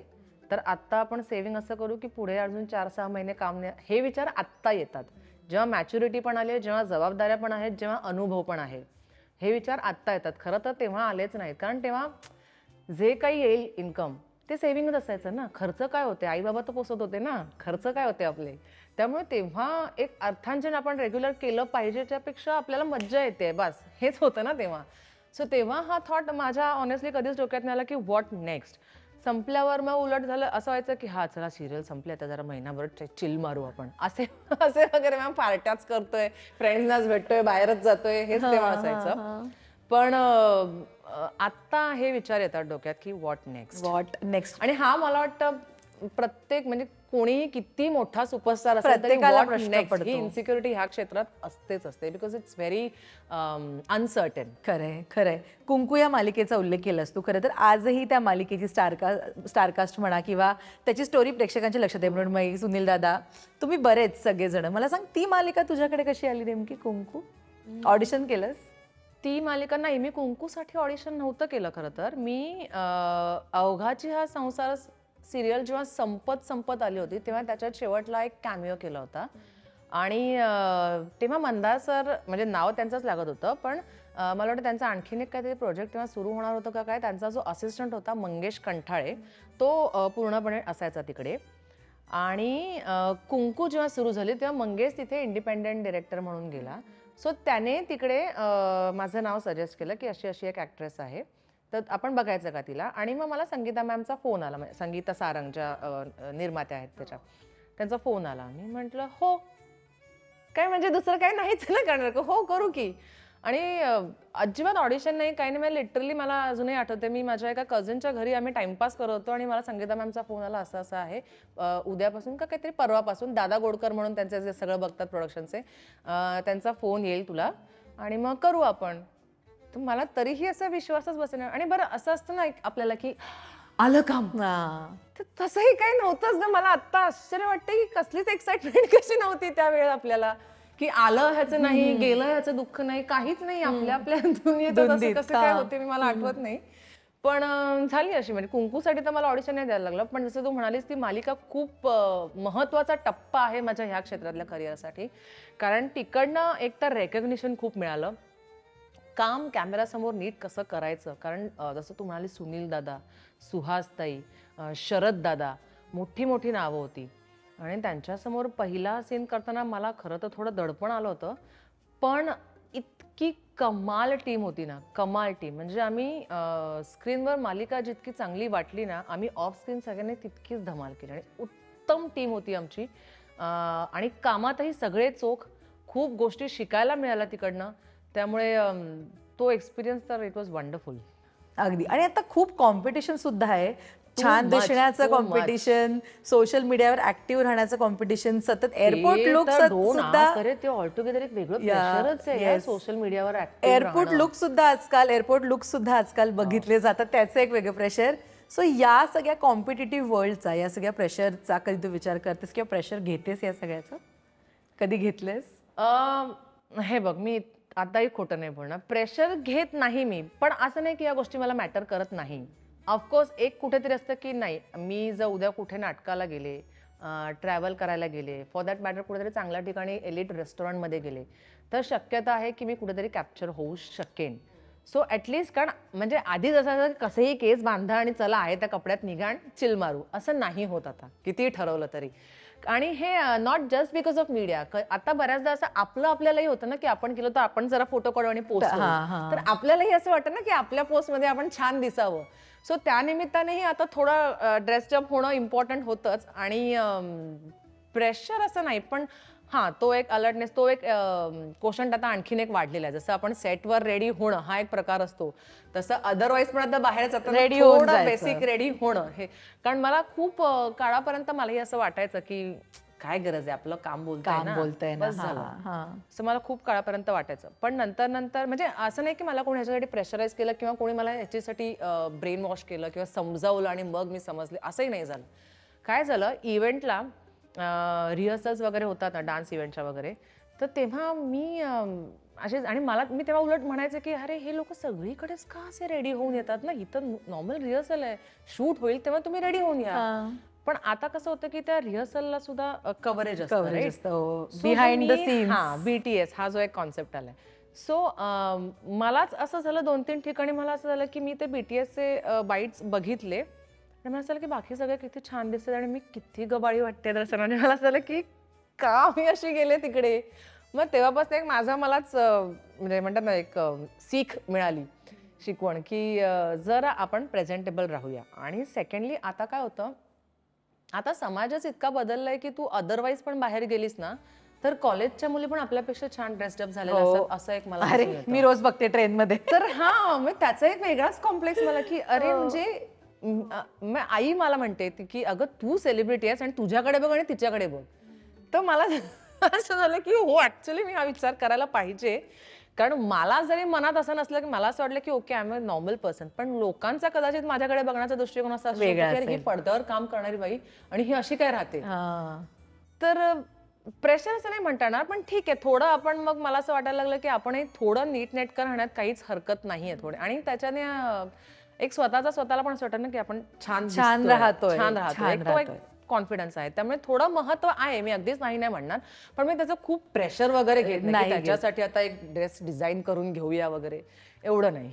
तर आत्ता आपण सेव्हिंग असं करू की पुढे अजून 4-6 महिने काम नाही. हे विचार आत्ता येतात जेव्हा मॅच्युरिटी पण आली, जेव्हा जबाबदाऱ्या पण आहेत, जेव्हा अनुभव पण आहे. हे विचार आत्ता येतात. खरं तर तेव्हा आलेच नाहीत. कारण तेव्हा जे काही येईल इन्कम ते सेव्हिंगच असायचं ना. खर्च काय होते, आई बाबा तर पोसत होते ना, खर्च काय होते आपले. त्यामुळे तेव्हा एक अर्थांजन आपण रेग्युलर केलं पाहिजे त्यापेक्षा आपल्याला मज्जा येते, बस हेच होतं ना तेव्हा. सो तेव्हा हा थॉट माझ्या ऑनेस्टली कधीच डोक्यात नाही आला की व्हॉट नेक्स्ट. संपल्यावर मग उलट झालं असं व्हायचं की हा चला सिरियल संपली आता जरा महिनाभर चिल मारू आपण, असे असे वगैरे मॅम पार्ट्याच करतोय, फ्रेंड्सनाच भेटतोय, बाहेरच जातोय, हेच तेव्हा असायचं. पण आत्ता हे विचार येतात डोक्यात की व्हॉट नेक्स्ट. आणि हा मला वाटतं प्रत्येक म्हणजे कोणीही किती मोठा सुपरस्टार असेल तरी व्हॉट नेक्स्ट ही इन्सिक्युरिटी ह्या क्षेत्रात असतेच असते. Because it's very uncertain. खरंय. कुंकू या मालिकेचा उल्लेख केलास तू. खरं तर आजही त्या मालिकेची स्टारकास्ट म्हणा किंवा त्याची स्टोरी प्रेक्षकांच्या लक्षात आहे. मृण्मयी, सुनील दादा, तुम्ही बरेच सगळेजण. मला सांग ती मालिका तुझ्याकडे कशी आली नेमकी? कुंकू ऑडिशन केलंस? ती मालिका नाही, मी कुंकूसाठी ऑडिशन नव्हतं केलं. खरं तर मी अवघाची हा संसार सिरियल जेव्हा संपत आली होती तेव्हा त्याच्यात शेवटला एक कॅमिओ केला होता. आणि तेव्हा मंदार सर म्हणजे नाव त्यांचंच लागत होतं, पण मला वाटतं त्यांचा आणखीन एक काहीतरी प्रोजेक्ट तेव्हा सुरू होणार होतं का काय. त्यांचा जो असिस्टंट होता मंगेश कंठाळे तो पूर्णपणे असायचा तिकडे. आणि कुंकू जेव्हा सुरू झाली तेव्हा मंगेश तिथे इंडिपेंडेंट डिरेक्टर म्हणून गेला. सो त्याने तिकडे माझं नाव सजेस्ट केलं की अशी अशी एक ॲक्ट्रेस आहे तर आपण बघायचं का तिला. आणि मग मला संगीता मॅमचा फोन आला, म्हणजे संगीता सारंग ज्या निर्मात्या आहेत त्याच्या, त्यांचा फोन आला. मी म्हटलं हो, काय म्हणजे दुसरं काही नाहीच ना करणार, हो करू की. आणि अजिबात ऑडिशन नाही, काही नाही. लिटरली मला अजूनही आठवते, मी माझ्या एका कझनच्या घरी आम्ही टाइमपास करत होतो आणि मला संगीता मॅमचा फोन आला, असं असं आहे उद्यापासून का काहीतरी परवापासून दादा गोडकर म्हणून त्यांचे जे सगळं बघतात प्रोडक्शनचे, त्यांचा फोन येईल तुला आणि मग करू आपण. तर मला तरीही असा विश्वासच बसेना. आणि बरं असं असतं ना आपल्याला की आलं काम, तर तसंही काही नव्हतंच ना. मला आत्ता आश्चर्य वाटतं की कसलीच एक्साइटमेंट कशी नव्हती त्यावेळेस आपल्याला, की आलं ह्याचं नाही, गेलं ह्याचं दुःख नाही, काहीच नाही. आपल्या दुनियेत कसं काय होते मी मला आठवत नाही. पण झाली अशी. म्हणजे कुंकूसाठी तर मला ऑडिशन नाही द्यायला लागलं. पण जसं तू म्हणालीस ती मालिका खूप महत्वाचा टप्पा आहे माझ्या ह्या क्षेत्रातल्या करिअरसाठी. कारण तिकडनं एक तर रेकग्निशन खूप मिळालं, काम कॅमेरासमोर नीट कसं करायचं. कारण जसं तू म्हणाली सुनील दादा, सुहासताई, शरद दादा, मोठी नावं होती. आणि त्यांच्यासमोर पहिला सीन करताना मला खरं तर थोडं दडपण आलं होतं. पण इतकी कमाल टीम होती ना, कमाल टीम. म्हणजे आम्ही स्क्रीनवर मालिका जितकी चांगली वाटली ना, आम्ही ऑफ स्क्रीन सगळ्यांनी तितकीच धमाल केली. आणि उत्तम टीम होती आमची. आणि कामातही सगळे चोख, खूप गोष्टी शिकायला मिळाल्या तिकडनं. त्यामुळे तो एक्सपिरियन्स तर इट वॉज वंडरफुल. अगदी. आणि आता खूप कॉम्पिटिशन सुद्धा आहे, छान दिसण्याचं कॉम्पिटिशन, सोशल मीडियावर ऍक्टिव्ह राहण्याचं कॉम्पिटिशन, सतत एअरपोर्ट लुक सुद्धा ऑलटुगेदर एक वेगळं प्रेशरच आहे सोशल मीडियावर. एअरपोर्ट लुक सुद्धा आजकाल बघितले जातात, त्याचं एक वेगळं प्रेशर. सो या सगळ्या कॉम्पिटिटिव्ह वर्ल्डचा, या सगळ्या प्रेशरचा कधी तू विचार करतेस किंवा प्रेशर घेतेस या सगळ्याचं? कधी घेतलेस? हे बघ, मी आताही खोटं नाही बोलणार, प्रेशर घेत नाही मी. पण असं नाही की या गोष्टी मला मॅटर करत नाही. ऑफकोर्स एक कुठेतरी असतं की नाही, मी जर उद्या कुठे नाटकाला गेले, ट्रॅव्हल करायला गेले, फॉर दॅट मॅटर कुठेतरी चांगल्या ठिकाणी एलिट रेस्टॉरंटमध्ये गेले, तर शक्यता आहे की मी कुठेतरी कॅप्चर होऊ शकेन. सो ॲटलिस्ट कारण म्हणजे आधी जसं असं कसेही केस बांधा आणि चला आहे त्या कपड्यात निघा आणि चिल मारू असं नाही होत आता कितीही ठरवलं तरी. आणि हे not just because of media. आता बऱ्याचदा असं आपल्यालाही होतं ना की आपण केलं तर आपण जरा फोटो काढू आणि पोस्ट करू, तर आपल्यालाही असं वाटतं ना की आपल्या पोस्टमध्ये आपण छान दिसावं. सो त्यानिमित्तानेही आता थोडं ड्रेस्ड अप होणं इम्पॉर्टंट होतंच. आणि प्रेशर असं नाही, पण हां, तो एक अलर्टनेस, तो एक कोशंट आता आणखीन एक वाढलेला आहे. जसं आपण सेटवर रेडी होणं हा एक प्रकार असतो, तसं अदरवाईज पण आता बाहेर जाताना Ready होऊन जायचं. बेसिक रेडी होणं हे. कारण मला खूप काळापर्यंत मलाही असं वाटायचं की काय गरज आहे, आपलं काम बोलतंय ना, बस झालं. असं मला खूप काळापर्यंत वाटायचं. पण नंतर म्हणजे असं नाही की मला कोणी ह्याच्यासाठी प्रेशराईज केलं किंवा कोणी मला ह्याच्यासाठी ब्रेन वॉश केलं किंवा समजावलं आणि मग मी समजले, असंही नाही झालं. काय झालं, इव्हेंटला रिहर्सल्स वगैरे होतात ना डान्स इव्हेंटच्या वगैरे, तर तेव्हा मी असेच, आणि मी तेव्हा उलट म्हणायचे की अरे हे लोक सगळीकडेच का असे रेडी होऊन येतात ना, इथं नॉर्मल रिहर्सल आहे, शूट होईल तेव्हा तुम्ही रेडी होऊन या. पण आता कसं होतं की त्या रिहर्सलला सुद्धा कव्हरेज असतं, बिहाइंड द सीन्स. BTS हा जो एक कॉन्सेप्ट आलाय. सो मलाच असं झालं 2-3 ठिकाणी मला असं झालं की मी ते BTSचे बाईट्स बघितले आणि मला असं झालं की बाकी सगळे किती छान दिसतात आणि मी किती गबाळी वाटते दर्शनाने. मला असं झालं की का मी अशी गेले तिकडे. मग तेव्हापासून एक मलाच म्हणजे म्हणतात ना एक सीख मिळाली, शिकवण, की जरा आपण प्रेझेंटेबल राहूया. आणि सेकंडली आता काय होतं, आता समाजच इतका बदललाय की तू अदरवाईज पण बाहेर गेलीस ना तर कॉलेजच्या मुली पण आपल्यापेक्षा छान ड्रेस्ड अप झालेल्या असतात, असं एक मला दिसून येतं. मी रोज बघते ट्रेन मध्ये. तर मग त्याचा एक वेगळाच कॉम्प्लेक्स मला की अरे म्हणजे आई मला म्हणते की अगं तू सेलिब्रिटी आहेस आणि तुझ्याकडे बघ आणि तिच्याकडे बघ. तर मला असं झालं की हो ऍक्च्युली मी हा विचार करायला पाहिजे. कारण मला जरी मनात असं नसलं की मला असं वाटलं की okay I am a normal person, पण लोकांचा कदाचित माझ्याकडे बघण्याचा दृष्टिकोन असा असतो की ही पडद्यावर काम करणारी बाई आणि ही अशी काय राहते. तर प्रेशर असं नाही म्हणता येणार, पण ठीक आहे थोडं आपण, मग मला असं वाटायला लागलं की आपण थोडं नीटनेटकं राहण्यात काहीच हरकत नाहीये थोडे. आणि त्याच्याने एक स्वतःला पण असं वाटतं ना की आपण छान राहतोय, तो एक कॉन्फिडन्स आहे. त्यामुळे थोडं महत्व आहे, मी अगदीच नाही म्हणणार, पण मी त्याचं खूप प्रेशर वगैरे घेत नाही त्याच्यासाठी आता एक ड्रेस डिझाईन करून घेऊया वगैरे, एवढं नाही.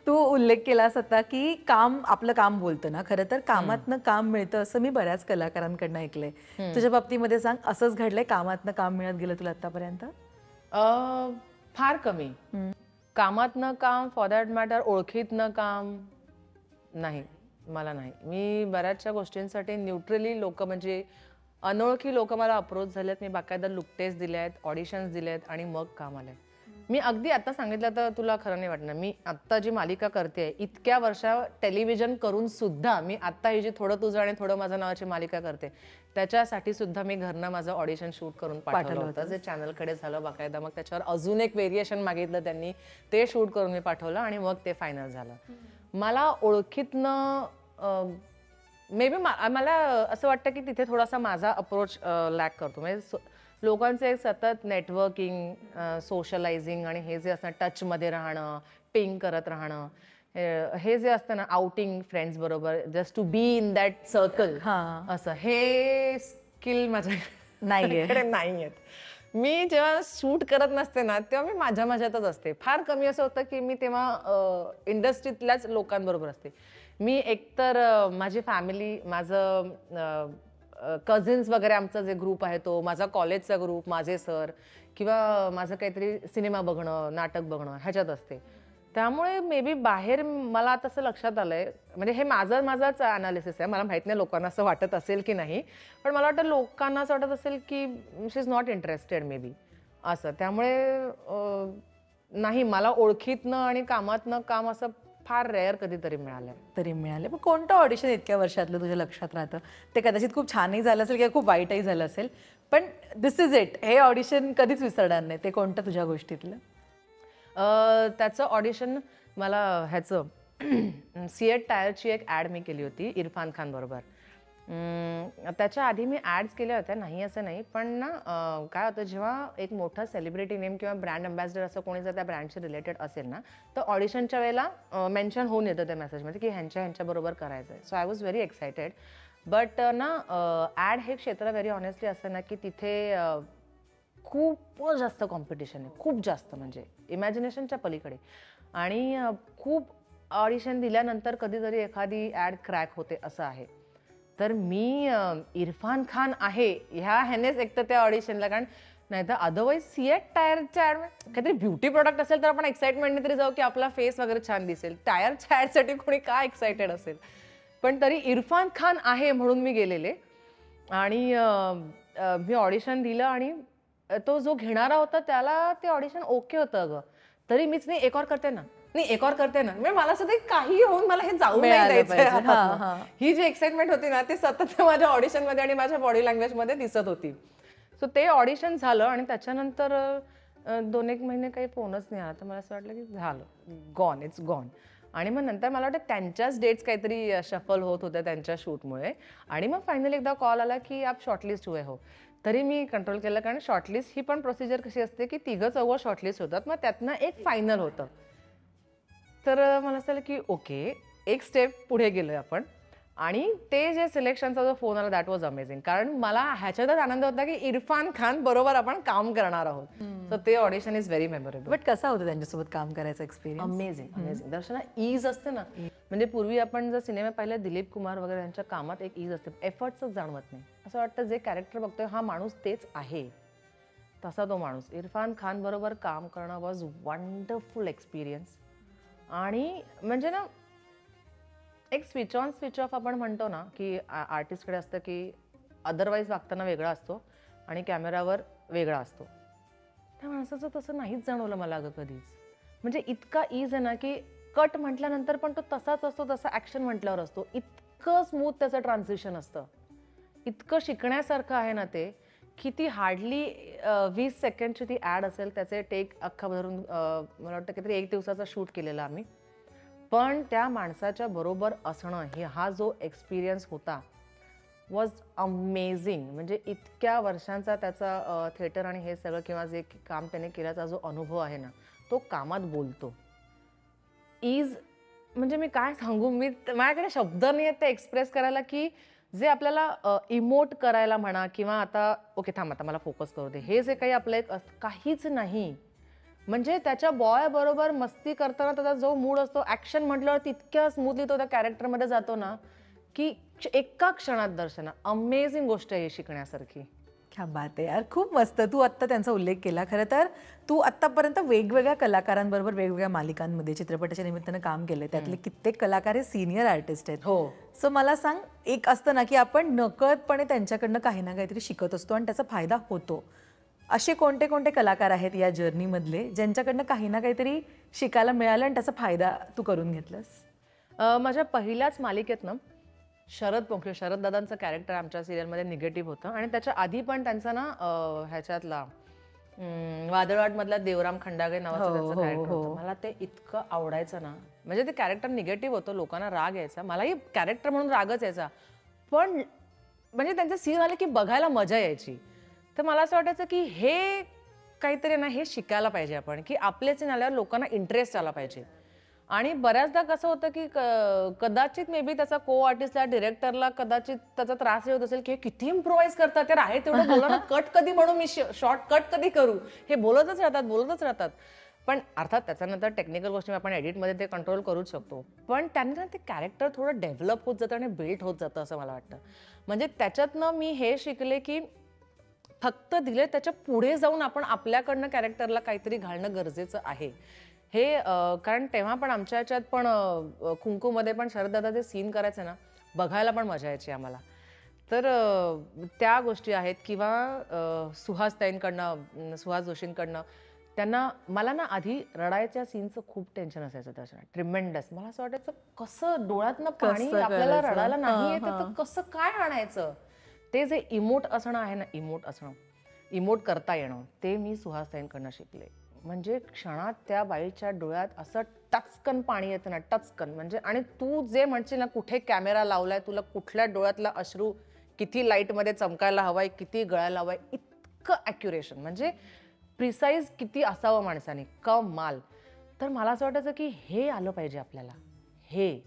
तू उल्लेख केलास आता की आपलं काम बोलतं ना, खरं तर कामातनं काम मिळतं असं मी बऱ्याच कलाकारांकडनं ऐकलंय. तुझ्या बाबतीमध्ये सांग, असंच घडलंय, कामातनं काम मिळत गेलं तुला आतापर्यंत? फार कमी. कामातनं काम, फॉर दॅट मॅटर ओळखीतनं काम नाही, मला नाही. मी बऱ्याचशा गोष्टींसाठी न्यूट्रली लोक, म्हणजे अनोळखी लोक मला अप्रोच झालेत, मी बाकायदा लुक टेस्ट दिले आहेत, ऑडिशन्स दिले आहेत आणि मग काम आलंय. मी अगदी आता सांगितलं तर तुला खरं नाही वाटणार, मी आत्ता जी मालिका करते, इतक्या वर्षा टेलिव्हिजन करून सुद्धा मी आत्ता ही जी थोडं तुझं आणि थोडं माझं नावाची मालिका करते, त्याच्यासाठी सुद्धा मी घरनं माझं ऑडिशन शूट करून पाठवलं होतं, जे चॅनलकडे झालं बाकायदा. मग त्याच्यावर अजून एक व्हेरिएशन मागितलं त्यांनी, ते शूट करून मी पाठवलं आणि मग ते फायनल झालं. मला ओळखीतनं मे बी मला असं वाटतं की तिथे थोडासा माझा अप्रोच लॅक करतो. म्हणजे लोकांचे सतत नेटवर्किंग, सोशलायझिंग आणि हे जे असतं टचमध्ये राहणं, पिंग करत राहणं, हे जे असतं ना आउटिंग फ्रेंड्स बरोबर, just to be in that circle, असं हे स्किल माझ्याकडे नाही आहेत. मी जेव्हा शूट करत नसते ना तेव्हा मी माझ्यातच असते. फार कमी असं होतं की मी तेव्हा इंडस्ट्रीतल्याच लोकांबरोबर असते. मी एकतर माझी फॅमिली, माझं कझिन्स वगैरे, आमचा जे ग्रुप आहे तो, माझा कॉलेजचा ग्रुप, माझे सर, किंवा माझं काहीतरी सिनेमा बघणं, नाटक बघणं, ह्याच्यात असते. त्यामुळे मे बी बाहेर मला आता असं लक्षात आलंय, म्हणजे हे माझाच अनालिसिस आहे, मला माहित नाही लोकांना असं वाटत असेल की नाही, पण मला वाटतं लोकांना असं वाटत असेल की she is not interested may be असं. त्यामुळे नाही, मला ओळखीतनं आणि कामातनं काम असं फार रेअर कधीतरी मिळालंय. पण कोणतं ऑडिशन इतक्या वर्षातलं तुझ्या लक्षात राहतं? ते कदाचित खूप छानही झालं असेल किंवा खूप वाईटही झालं असेल, पण दिस इज इट, हे ऑडिशन कधीच विसरणार नाही. ते कोणतं तुझ्या गोष्टीतलं? त्याचं ऑडिशन मला ह्याचं सिएट टायरची एक ॲड मी केली होती इरफान खान बरोबर. त्याच्या आधी मी ॲड्स केल्या होत्या, नाही असं नाही, पण ना काय होतं, जेव्हा एक मोठा सेलिब्रिटी नेम किंवा ब्रँड अँबॅसिडर असं कोणी जर त्या ब्रँडशी रिलेटेड असेल ना, तर ऑडिशनच्या वेळेला मेन्शन होऊन येतं त्या मेसेजमध्ये की ह्यांच्याबरोबर करायचं आहे. So I was very excited. But ना ॲड हे क्षेत्र व्हेरी ऑनेस्टली असं ना की तिथे खूप जास्त कॉम्पिटिशन आहे, खूप जास्त, म्हणजे इमॅजिनेशनच्या पलीकडे. आणि खूप ऑडिशन दिल्यानंतर कधीतरी एखादी ॲड क्रॅक होते असं आहे. तर मी इरफान खान आहे ह्यानेच एक तर त्या ऑडिशनला, कारण नाही तर अदरवाईज सिएट टायरच्या ॲड काहीतरी ब्युटी प्रोडक्ट असेल तर आपण एक्साइटमेंटने तरी जाऊ की आपला फेस वगैरे छान दिसेल. टायरच्या ॲडसाठी कोणी काय एक्सायटेड असेल. पण तरी इरफान खान आहे म्हणून मी गेलेले आणि मी ऑडिशन दिलं आणि तो जो घेणारा होता त्याला ते ऑडिशन ओके होतं अगं. तरी मीच नाही एक और करते ना, नाही एक और करते ना, म्हणजे मला सुद्धा काही होऊन मला हे जाऊ नाही मिळालं द्यायचं पाहिजे. हातातनं. ही जी एक्साइटमेंट होती ना ती सतत माझ्या ऑडिशनमध्ये आणि माझ्या बॉडी लँग्वेजमध्ये दिसत होती. सो ते ऑडिशन झालं आणि त्याच्यानंतर 2-1 महिने काही फोनच नाही आला. तर मला असं वाटलं की झालं, गॉन, इट्स गॉन. आणि मग नंतर मला वाटतं त्यांच्याच डेट्स काहीतरी शफल होत होत्या त्यांच्या शूटमुळे आणि मग फायनली एकदा कॉल आला की आप शॉर्टलिस्ट हुए हो. तरी मी कंट्रोल केलं, कारण शॉर्टलिस्ट ही पण प्रोसिजर कशी असते की 3-4 शॉर्टलिस्ट होतात, मग त्यातनं एक फायनल होतं. तर मला असं झालं की ओके, एक स्टेप पुढे गेलोय आपण. आणि ते जे सिलेक्शनचा जो फोन आला दॅट वॉज अमेझिंग, कारण मला ह्याच्यातच आनंद होता की इरफान खान बरोबर आपण काम करणार आहोत. तर ते audition is very memorable. But कसा होता त्यांच्यासोबत काम करायचा experience? Amazing amazing. Darshana easy असते ना, म्हणजे पूर्वी आपण जर सिनेमा पाहिले दिलीप कुमार वगैरे यांच्या कामात एक ईज असते, एफर्ट्सच जाणवत नाही. असं वाटतं जे कॅरेक्टर बघतोय हा माणूस तेच आहे, तसा तो माणूस. इरफान खान बरोबर काम करणं वॉज वंडरफुल एक्सपिरियन्स. आणि म्हणजे ना एक स्विच ऑन स्विच ऑफ आपण म्हणतो ना की आर्टिस्टकडे असतं की अदरवाईज वागताना वेगळा असतो आणि कॅमेरावर वेगळा असतो. त्या माणसाचं तसं नाहीच जाणवलं मला अगं कधीच. म्हणजे इतका ईज आहे ना की कट म्हटल्यानंतर पण तो तसाच असतो जसा ॲक्शन म्हटल्यावर असतो. इतकं स्मूथ त्याचं ट्रान्झिशन असतं, इतकं शिकण्यासारखं आहे ना ते, की ती हार्डली 20 सेकंडची ती ॲड असेल, त्याचे टेक अख्खा भरून मला वाटतं काहीतरी 1 दिवसाचा शूट केलेला आम्ही. पण त्या माणसाच्या बरोबर असणं हा जो एक्सपिरियन्स होता वॉज अमेझिंग. म्हणजे इतक्या वर्षांचा त्याचा थिएटर आणि हे सगळं किंवा जे काम त्याने केल्याचा जो अनुभव आहे ना, तो कामात बोलतो. ईज म्हणजे मी काय सांगू, माझ्याकडे शब्द नाही आहेत ते एक्सप्रेस करायला की जे आपल्याला इमोट करायला म्हणा किंवा आता ओके थांब आता मला फोकस करू दे, हे जे काही आपलं एक काहीच नाही. म्हणजे त्याच्या बॉय बरोबर मस्ती करताना त्याचा जो मूड असतो, ॲक्शन म्हटल्यावर तितक्या स्मूथली तो त्या कॅरेक्टरमध्ये जातो ना की एका क्षणात. दर्शना अमेझिंग गोष्ट आहे ही शिकण्यासारखी. क्या बात आहे यार, खूप मस्त. तू आत्ता त्यांचा उल्लेख केला. खरं तर तू आत्तापर्यंत वेगवेगळ्या कलाकारांबरोबर वेगवेगळ्या मालिकांमध्ये चित्रपटाच्या निमित्तानं काम केलंय. त्यातले कित्येक कलाकार हे सिनियर आर्टिस्ट आहेत. हो. सो मला सांग, एक असतं ना की आपण नकळतपणे त्यांच्याकडनं काही ना काहीतरी शिकत असतो आणि त्याचा फायदा होतो. असे कोणते कोणते कलाकार आहेत या जर्नीमधले ज्यांच्याकडनं काही ना काहीतरी शिकायला मिळालं आणि त्याचा फायदा तू करून घेतलास? माझ्या पहिल्याच मालिकेतनं शरद पोंक्षे, शरद दादांचं कॅरेक्टर आमच्या सिरियलमध्ये निगेटिव्ह होतं आणि त्याच्या आधी पण त्यांचा ना ह्याच्यातला वादळवाटमधला देवराम खंडागे नावाचं त्यांचं कॅरेक्टर होतं. मला ते इतकं आवडायचं ना, म्हणजे ते कॅरेक्टर निगेटिव्ह होतं, लोकांना राग यायचा, मलाही कॅरेक्टर म्हणून रागच यायचा. पण म्हणजे त्यांचे सीन आले की बघायला मजा यायची. तर मला असं वाटायचं की हे काहीतरी ना हे शिकायला पाहिजे आपण, की आपले सीन आल्यावर लोकांना इंटरेस्ट आला पाहिजे. आणि बऱ्याचदा कसं होतं की कदाचित मे बी त्याचा को आर्टिस्टला, डिरेक्टरला कदाचित त्याचा त्रास होत असेल की हे किती इम्प्रोवाइज करतात, ते आहे तेवढं बोला ना, कट कधी म्हणू मी, शॉर्ट कट कधी करू, हे बोलतच राहतात. पण अर्थात त्याच्यानंतर टेक्निकल गोष्टी आपण एडिटमध्ये ते कंट्रोल करूच शकतो. पण त्यांनी ते कॅरेक्टर थोडं डेव्हलप होत जातं आणि बिल्ड होत जातं असं मला वाटतं. म्हणजे त्याच्यातनं मी हे शिकले की फक्त दिले त्याच्या पुढे जाऊन आपण आपल्याकडनं कॅरेक्टरला काहीतरी घालणं गरजेचं आहे. हे कारण तेव्हा पण आमच्या ह्याच्यात पण कुंकूमध्ये पण शरददादा जे सीन करायचे ना, बघायला पण मजा यायची आम्हाला. तर त्या गोष्टी आहेत. किंवा सुहासताईंकडनं, सुहास जोशींकडनं त्यांना मला ना आधी रडायच्या सीनचं खूप टेन्शन असायचं त्याच्या, ट्रिमेंडस. मला असं वाटायचं कसं डोळ्यातनं पाणी आपल्याला रडायला नाही येतं तर कसं काय आणायचं. ते जे इमोट असणं आहे ना, इमोट करता येणं, ते मी सुहासताईंकडनं शिकले. म्हणजे क्षणात त्या बाईच्या डोळ्यात असं टचकन पाणी येतं ना, टचकन. म्हणजे आणि तू जे म्हणशील ना कुठे कॅमेरा लावलाय, तुला कुठल्या डोळ्यातला अश्रू किती लाईटमध्ये चमकायला हवाय, किती गळायला हवाय, इतकं ॲक्युरेशन. म्हणजे प्रिसाईज किती असावं माणसाने, कमाल. तर मला असं वाटायचं की हे आलं पाहिजे आपल्याला. हे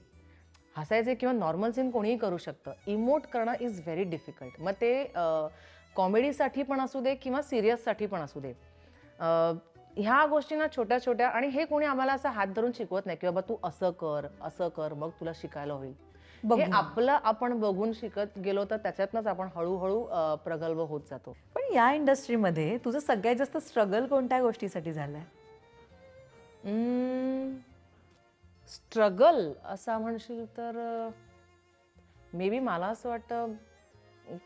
हसायचे किंवा नॉर्मल सीन कोणीही करू शकतं, इमोट करणं इज व्हेरी डिफिकल्ट. मग ते कॉमेडीसाठी पण असू दे किंवा सिरियससाठी पण असू दे. ह्या गोष्टींना छोट्या छोट्या, आणि हे कोणी आम्हाला असं हात धरून शिकवत नाही की बाबा तू असं कर मग तुला शिकायला होईल. हे आपलं आपण बघून शिकत गेलो तर त्याच्यातनंच आपण हळूहळू प्रगल्भ होत जातो. पण या इंडस्ट्रीमध्ये तुझं सगळ्यात जास्त स्ट्रगल कोणत्या गोष्टीसाठी झालंय? स्ट्रगल असा म्हणशील तर मे बी मला असं वाटतं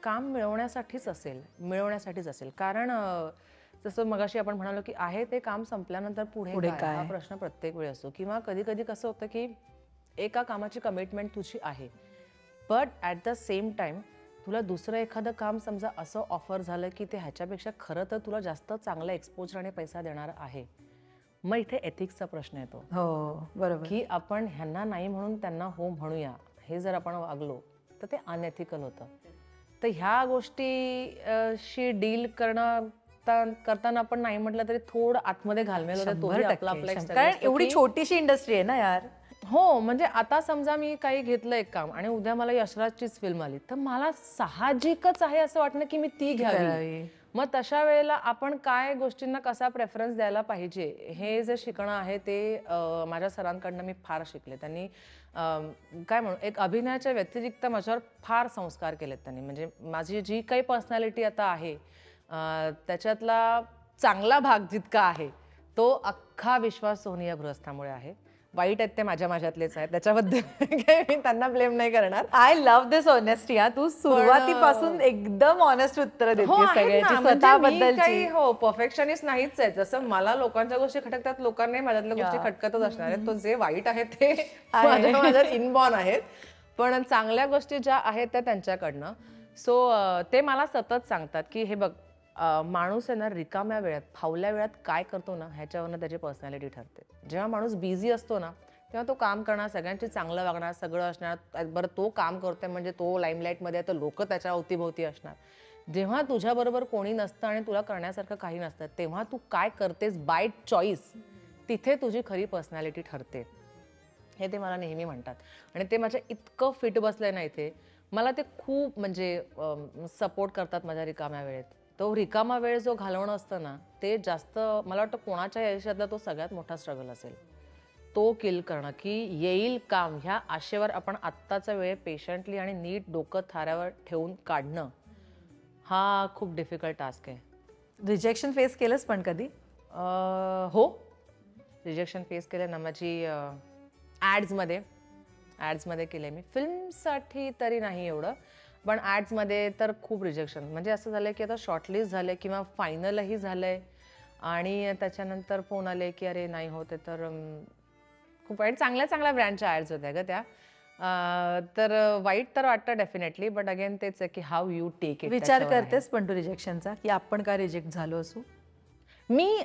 काम मिळवण्यासाठीच असेल. कारण जसं मगाशी आपण म्हणालो की आहे ते काम संपल्यानंतर पुढे काय हा प्रश्न प्रत्येक वेळी असतो. किंवा कधी कधी कसं होतं की एका कामाची कमिटमेंट तुझी आहे, but at the same time तुला दुसरं एखादं काम समजा असं ऑफर झालं की ते ह्याच्यापेक्षा खरं तर तुला जास्त चांगला एक्सपोजर आणि पैसा देणार आहे. मग इथे एथिक्सचा प्रश्न येतो. हो बरोबर. की आपण ह्यांना नाही म्हणून त्यांना हो म्हणूया, हे जर आपण वागलो तर ते अनएथिकल होतं. तर ह्या गोष्टीशी डील करताना आपण नाही म्हटलं तरी थोडं आतमध्ये घालमेल होतं. तोही आपला आपला एक struggle कारण असतो एवढी की- छोटीशी इंडस्ट्री आहे ना यार. हो, म्हणजे आता समजा मी काही घेतलं एक काम आणि उद्या मला यशराजचीच फिल्म आली तर मला साहजिकच आहे असं वाटणं की मी ती घ्यावी. मग तशा वेळेला आपण काय गोष्टींना कसा प्रेफरन्स द्यायला पाहिजे हे जे शिकणं आहे ते माझ्या सरांकडनं मी फार शिकले. त्यांनी काय म्हणू, एक अभिनयाच्या व्यतिरिक्त माझ्यावर फार संस्कार केलेत त्यांनी. म्हणजे माझी जी काही पर्सनॅलिटी आता आहे त्याच्यातला चांगला भाग जितका आहे तो अख्खा विश्वास सोनिया गृहस्थामुळे आहे. वाईट आहेत ते माझ्यातलेच आहेत, त्याच्याबद्दल काही मी त्यांना ब्लेम नाही करणार. I love this honesty. तू सुरुवातीपासून एकदम ऑनेस्ट उत्तर देते सगळ्याची स्वतःबद्दलची. हो, परफेक्शनिस्ट नाहीच आहे. जसं मला लोकांच्या गोष्टी खटकतात, लोकांनाही माझ्यातल्या गोष्टी खटकतच असणार आहेत. तो जे वाईट आहे ते माझ्यात इनबॉर्न आहेत, पण चांगल्या गोष्टी ज्या आहेत त्या त्यांच्याकडनं. सो ते मला सतत सांगतात की हे बघ, माणूस आहे ना रिकाम्या वेळात फावल्या वेळात काय करतो ना ह्याच्यावरनं त्याची पर्सनॅलिटी ठरते. जेव्हा माणूस बिझी असतो ना तेव्हा तो काम करणार, सगळ्यांची चांगलं वागणार, सगळं असणार. बरं तो काम करतोय म्हणजे तो लाईमलाईटमध्ये आहे तर लोक त्याच्या अवतीभोवती असणार. जेव्हा तुझ्याबरोबर कोणी नसतं आणि तुला करण्यासारखं काही नसतं तेव्हा तू काय करतेस बाय चॉईस, तिथे तुझी खरी पर्सनॅलिटी ठरते. हे ते मला नेहमी म्हणतात आणि ते माझ्या इतकं फिट बसलंय ना इथे. मला ते खूप म्हणजे सपोर्ट करतात माझ्या रिकाम्या वेळेत. तो रिकामा वेळ जो घालवणं असतं ना ते जास्त मला वाटतं कोणाच्या आयुष्यातला तो सगळ्यात मोठा स्ट्रगल असेल. तो किल करणं की येईल काम, ह्या आशेवर आपण आत्ताचा वेळ पेशंटली आणि नीट डोकं थाऱ्यावर ठेवून काढणं हा खूप डिफिकल्ट टास्क आहे. रिजेक्शन फेस केलंस पण कधी? हो, रिजेक्शन फेस केलं ना. माझी ॲड्समध्ये केले मी. फिल्मसाठी तरी नाही एवढं, पण ॲड्समध्ये तर खूप रिजेक्शन. म्हणजे असं झालं की आता शॉर्टलिस्ट झालं किंवा फायनलही झालंय आणि त्याच्यानंतर फोन आले की अरे नाही होते. तर खूप वाईट. चांगल्या ब्रँडच्या ॲड्स होत्या ग त्या. तर वाईट तर वाटतं डेफिनेटली, बट अगेन तेच आहे की हाऊ यू टेक इट. विचार करतेस पण तू रिजेक्शनचा की आपण का रिजेक्ट झालो असू? मी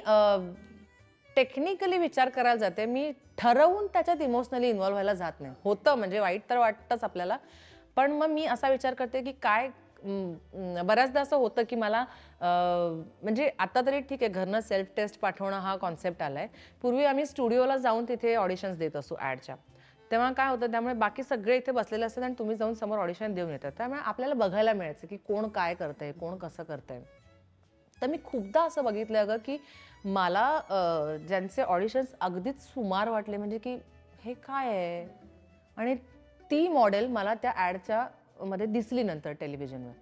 टेक्निकली विचार करायला जाते, मी ठरवून त्याच्यात इमोशनली इन्व्हॉल्व्ह व्हायला जात नाही. होतं म्हणजे वाईट तर वाटतंच आपल्याला, पण मग मी असा विचार करते की काय बऱ्याचदा असं होतं की मला म्हणजे आता तरी ठीक आहे घरनं सेल्फ टेस्ट पाठवणं हा कॉन्सेप्ट आलाय. पूर्वी आम्ही स्टुडिओला जाऊन तिथे ऑडिशन्स देत असतो ॲडच्या. तेव्हा काय होतं, त्यामुळे बाकी सगळे इथे बसलेले असतात आणि तुम्ही जाऊन समोर ऑडिशन देऊन येतात. त्यामुळे आपल्याला बघायला मिळायचं की कोण काय करतंय, कोण कसं करतंय. तर मी खूपदा असं बघितलं अगं की मला ज्यांचे ऑडिशन्स अगदीच सुमार वाटले, म्हणजे की हे काय आहे, आणि ती मॉडेल मला त्या ॲडच्या मध्ये दिसली नंतर टेलिव्हिजनवर.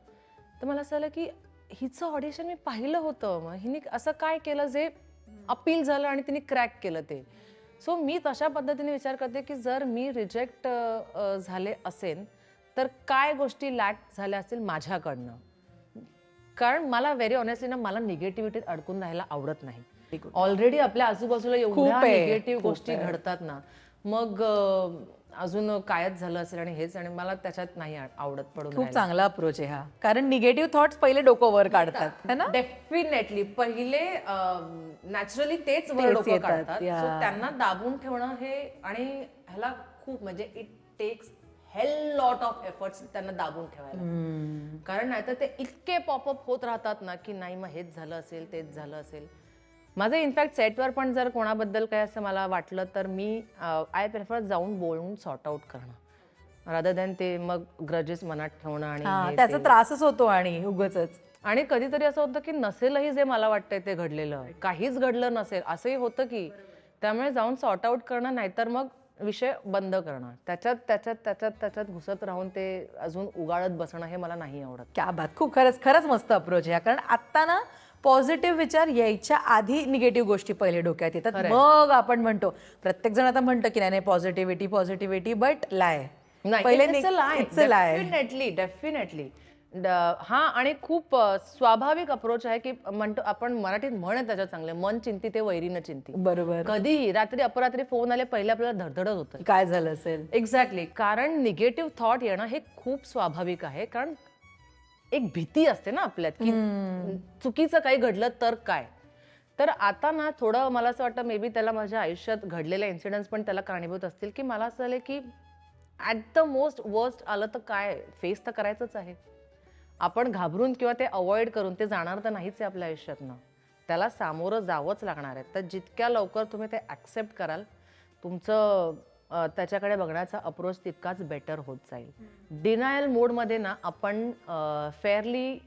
तर मला असं झालं की हिचं ऑडिशन मी पाहिलं होतं, मग हिने असं काय केलं जे अपील झालं आणि तिने क्रॅक केलं ते. सो मी तशा पद्धतीने विचार करते की जर मी रिजेक्ट झाले असेल तर काय गोष्टी लॅक झाल्या असतील माझ्याकडनं. कारण मला व्हेरी ऑनेस्टली ना मला निगेटिव्हिटीत अडकून राहायला आवडत नाही. ऑलरेडी आपल्या आजूबाजूला एवढ्या निगेटिव्ह गोष्टी घडतात ना, मग अजून कायच झालं असेल आणि हेच, आणि मला त्याच्यात नाही आवडत पडून. खूप चांगला अप्रोच आहे हा, कारण निगेटिव्ह थॉट्स पहिले डोकं वर काढतात है ना. डेफिनेटली पहिले नॅचरली तेच वर डोकं काढतात. सो त्यांना दाबून ठेवणं हे, आणि ह्याला खूप म्हणजे it takes hell lot of efforts त्यांना दाबून ठेवायला. कारण नाहीतर ते इतके पॉपअप होत राहतात ना की नाही मग हेच झालं असेल तेच झालं असेल. माझं इनफॅक्ट सेटवर पण जर कोणाबद्दल काय असं मला वाटलं तर मी आय प्रेफर जाऊन बोलून सॉर्ट आउट करणं रादर दॅन ते मग ग्रजेस मनात ठेवणं. आणि त्याचा त्रासच होतो आणि उगाचच. आणि कधीतरी असं होतं की नसेलही जे मला वाटतंय ते घडलेलं, काहीच घडलं नसेल असंही होतं की, त्यामुळे जाऊन सॉर्ट आउट करणं, नाहीतर मग विषय बंद करणं. त्याच्यात त्याच्यात त्याच्यात त्याच्यात घुसत राहून ते अजून उगाळत बसणं हे मला नाही आवडत. क्या बात, खूप खरंच खरंच मस्त अप्रोच आहे. कारण आत्ता ना पॉझिटिव्ह विचार यायच्या आधी निगेटिव्ह गोष्टी पहिले डोक्यात येतात, मग आपण म्हणतो, प्रत्येक जण आता म्हणतो की नाही पॉझिटिव्हिटी पॉझिटिव्हिटी, बट लाय पहिले डेफिनेटली. हा, आणि खूप स्वाभाविक अप्रोच आहे की म्हणतो आपण मराठीत म्हण आहे त्याच्यात चांगले, मन चिंती ते वैरी न चिंती. बरोबर. कधीही रात्री अपरात्री फोन आले पहिले आपल्याला धडधडत होतं काय झालं असेल. एक्झॅक्टली. कारण निगेटिव्ह थॉट येणं हे खूप स्वाभाविक आहे. कारण एक भीती असते ना आपल्यात की चुकीचं काही घडलं तर काय. तर आता ना थोडं मला असं वाटतं, मे बी त्याला माझ्या आयुष्यात घडलेले इन्सिडेंट्स पण त्याला कारणीभूत असतील, की मला असं झालं की ॲट द मोस्ट वर्स्ट आलं तर काय, फेस तर करायचंच आहे. आपण घाबरून किंवा ते अवॉइड करून ते जाणार तर नाहीच आहे आपल्या आयुष्यातनं, त्याला सामोरं जावंच लागणार आहे. तर जितक्या लवकर तुम्ही ते ॲक्सेप्ट कराल, तुमचं त्याच्याकडे बघण्याचा अप्रोच तितकाच बेटर होत जाईल. डिनायल मोडमध्ये ना आपण फेअरली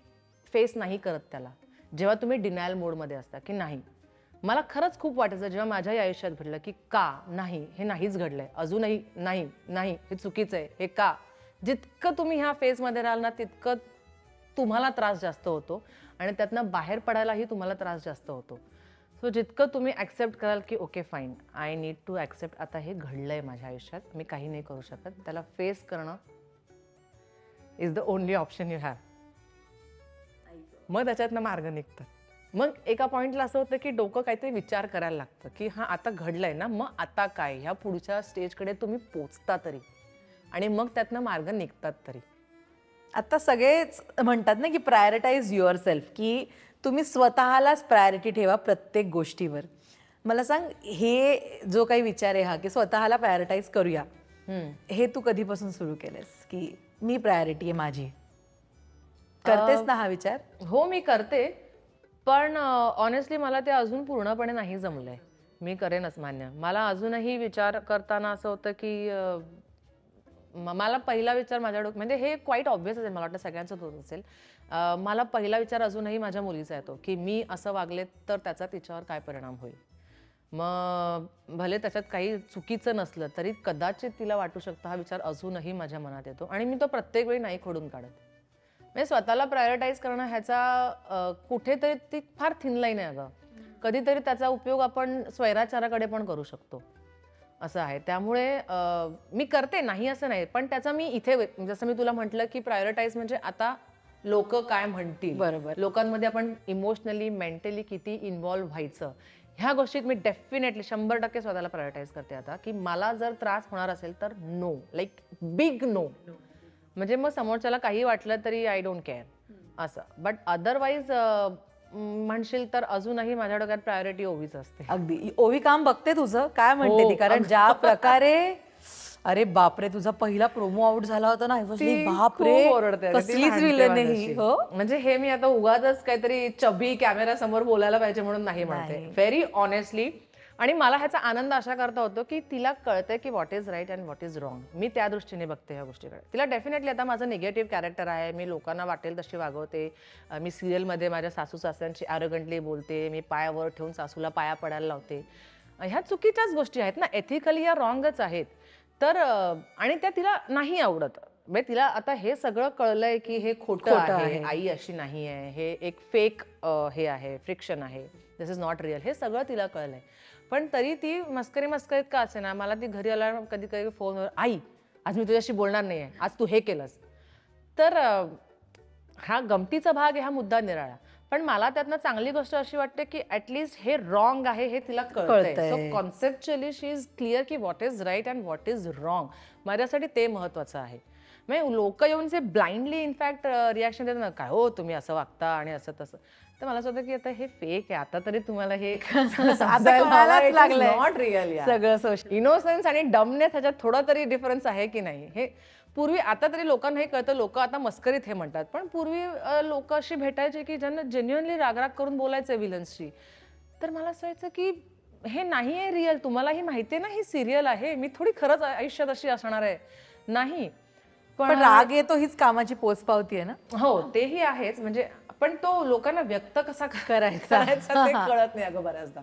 फेस नाही करत त्याला. जेव्हा तुम्ही डिनायल मोडमध्ये असता की नाही, मला खरंच खूप वाटायचं जेव्हा माझ्याही आयुष्यात घडलं की का नाही, हे नाहीच घडलंय अजूनही, नाही नाही हे चुकीचं आहे, हे का. जितकं तुम्ही ह्या फेजमध्ये राहाल ना तितकं तुम्हाला त्रास जास्त होतो आणि त्यातनं बाहेर पडायलाही तुम्हाला त्रास जास्त होतो. सो जितकं तुम्ही ॲक्सेप्ट कराल की okay fine, I need to accept, आता हे घडलंय माझ्या आयुष्यात, मी काही नाही करू शकत, त्याला फेस करणं is the only option you have. मग त्याच्यातनं मार्ग निघतात. मग एका पॉईंटला असं होतं की डोकं काहीतरी विचार करायला लागतं की हां आता घडलंय ना, मग आता काय, ह्या पुढच्या स्टेजकडे तुम्ही पोचता तरी, आणि मग त्यातनं मार्ग निघतात तरी. आता सगळेच म्हणतात ना की प्रायोरिटाईज युअर सेल्फ, की तुम्ही स्वतःलाच प्रायोरिटी ठेवा प्रत्येक गोष्टीवर. मला सांग, हे जो काही विचार आहे हा की स्वतःला प्रायोरिटाईज करूया, हे तू कधीपासून सुरू केलंस की मी प्रायोरिटी आहे माझी? करतेस ना हा विचार? हो, मी करते, पण ऑनेस्टली मला ते अजून पूर्णपणे नाही जमलंय. मी करेनच मान्य. मला अजूनही विचार करताना असं होतं की मला पहिला विचार माझ्या म्हणजे हे क्वाईट ऑब्व्हियस असेल, मला वाटतं सगळ्यांचं होत असेल. मला पहिला विचार अजूनही माझ्या मुलीचा येतो की मी असं वागले तर त्याचा तिच्यावर काय परिणाम होईल. मग भले त्याच्यात काही चुकीचं नसलं तरी कदाचित तिला वाटू शकतं, हा विचार अजूनही माझ्या मनात येतो आणि मी तो प्रत्येक वेळी नाही खोडून काढत. म्हणजे स्वतःला प्रायोरिटाईज करणं ह्याचा कुठेतरी ती फार थिन लाईन आहे अगं. कधीतरी त्याचा उपयोग आपण स्वैराचाराकडे पण करू शकतो, असं आहे. त्यामुळे मी करते, नाही असं नाही, पण त्याचा मी इथे, जसं मी तुला म्हटलं की प्रायोरिटाईज म्हणजे आता लोक काय म्हणतील, बरोबर, लोकांमध्ये आपण इमोशनली मेंटली किती इन्व्हॉल्व्ह व्हायचं, ह्या गोष्टीत मी डेफिनेटली 100% स्वतःला प्रायोरिटाईज करते आता. की मला जर त्रास होणार असेल तर नो, लाईक बिग नो. म्हणजे मग समोरच्याला काही वाटलं तरी आय डोंट केअर असं. बट अदरवाईज म्हणशील तर अजूनही माझ्या डोक्यात प्रायोरिटी ओवीच असते. अगदी. ओवी काम बघते तुझं, काय म्हणते ती? कारण ज्या प्रकारे, अरे बापरे, तुझा पहिला प्रोमो आउट झाला होता ना, बापरे कसलीच विलन आहे ही. हो, म्हणजे हे मी आता उगाच काहीतरी चबी कॅमेरा समोर बोलायला पाहिजे म्हणून नाही म्हणते, व्हेरी ऑनेस्टली. आणि मला ह्याचा आनंद अशा करता होतो की तिला कळतंय की what is right and what is wrong. मी त्या दृष्टीने बघते ह्या गोष्टीकडे. तिला डेफिनेटली आता माझं निगेटिव्ह कॅरेक्टर आहे, मी लोकांना वाटेल तशी वागवते, मी सिरियलमध्ये माझ्या सासू सासऱ्यांशी ॲरोगंटली बोलते, मी पायावर ठेवून सासूला पाया पडायला लावते. ह्या चुकीच्याच गोष्टी आहेत ना, एथिकली या रॉंगच आहेत. तर आणि त्या तिला नाही आवडत. म्हणजे तिला आता हे सगळं कळलंय की हे खोटं आहे, आई अशी नाही आहे, हे एक फेक हे आहे, फ्रिक्शन आहे, दिस इज नॉट रिअल, हे सगळं तिला कळलंय. पण तरी ती मस्करीत का असे ना, मला ती घरी आला कधी कधी फोनवर, आई आज मी तुझ्याशी बोलणार नाहीये, आज तू हे केलंस. तर हा गमतीचा भाग आहे, हा मुद्दा निराळा. पण मला त्यातनं चांगली गोष्ट अशी वाटते की ऍटलिस्ट हे रॉंग आहे हे तिला कळतंय. So conceptually she is clear की what is right and what is wrong. माझ्यासाठी ते महत्वाचं आहे. म्हणजे लोक येऊन जे ब्लाइंडली इनफॅक्ट रिॲक्शन देतात ना, काय हो तुम्ही असं वागता आणि असं तसं, तर मला असं वाटतं की आता हे फेक आहे, आता तरी तुम्हाला हे नॉट रिअल. सगळं इनोसन्स आणि डमनेस ह्याच्यात थोडा तरी डिफरन्स आहे की नाही. हे पूर्वी, आता तरी लोकांना हे कळतं, लोक आता मस्करीत हे म्हणतात, पण पूर्वी लोक अशी भेटायचे की ज्यांना जेन्युअनली रागराग करून बोलायचं विलन्सशी. तर मला असं व्हायचं की हे नाही आहे रिअल, तुम्हालाही माहिती आहे ना ही सिरियल आहे, मी थोडी खरंच आयुष्यात अशी असणार आहे नाही. पण राग येतो हीच कामाची पोचपावती आहे ना. हो, तेही आहेच. म्हणजे पण तो लोकांना व्यक्त कसा करायचा. ते कळत नाही अगं बऱ्याचदा.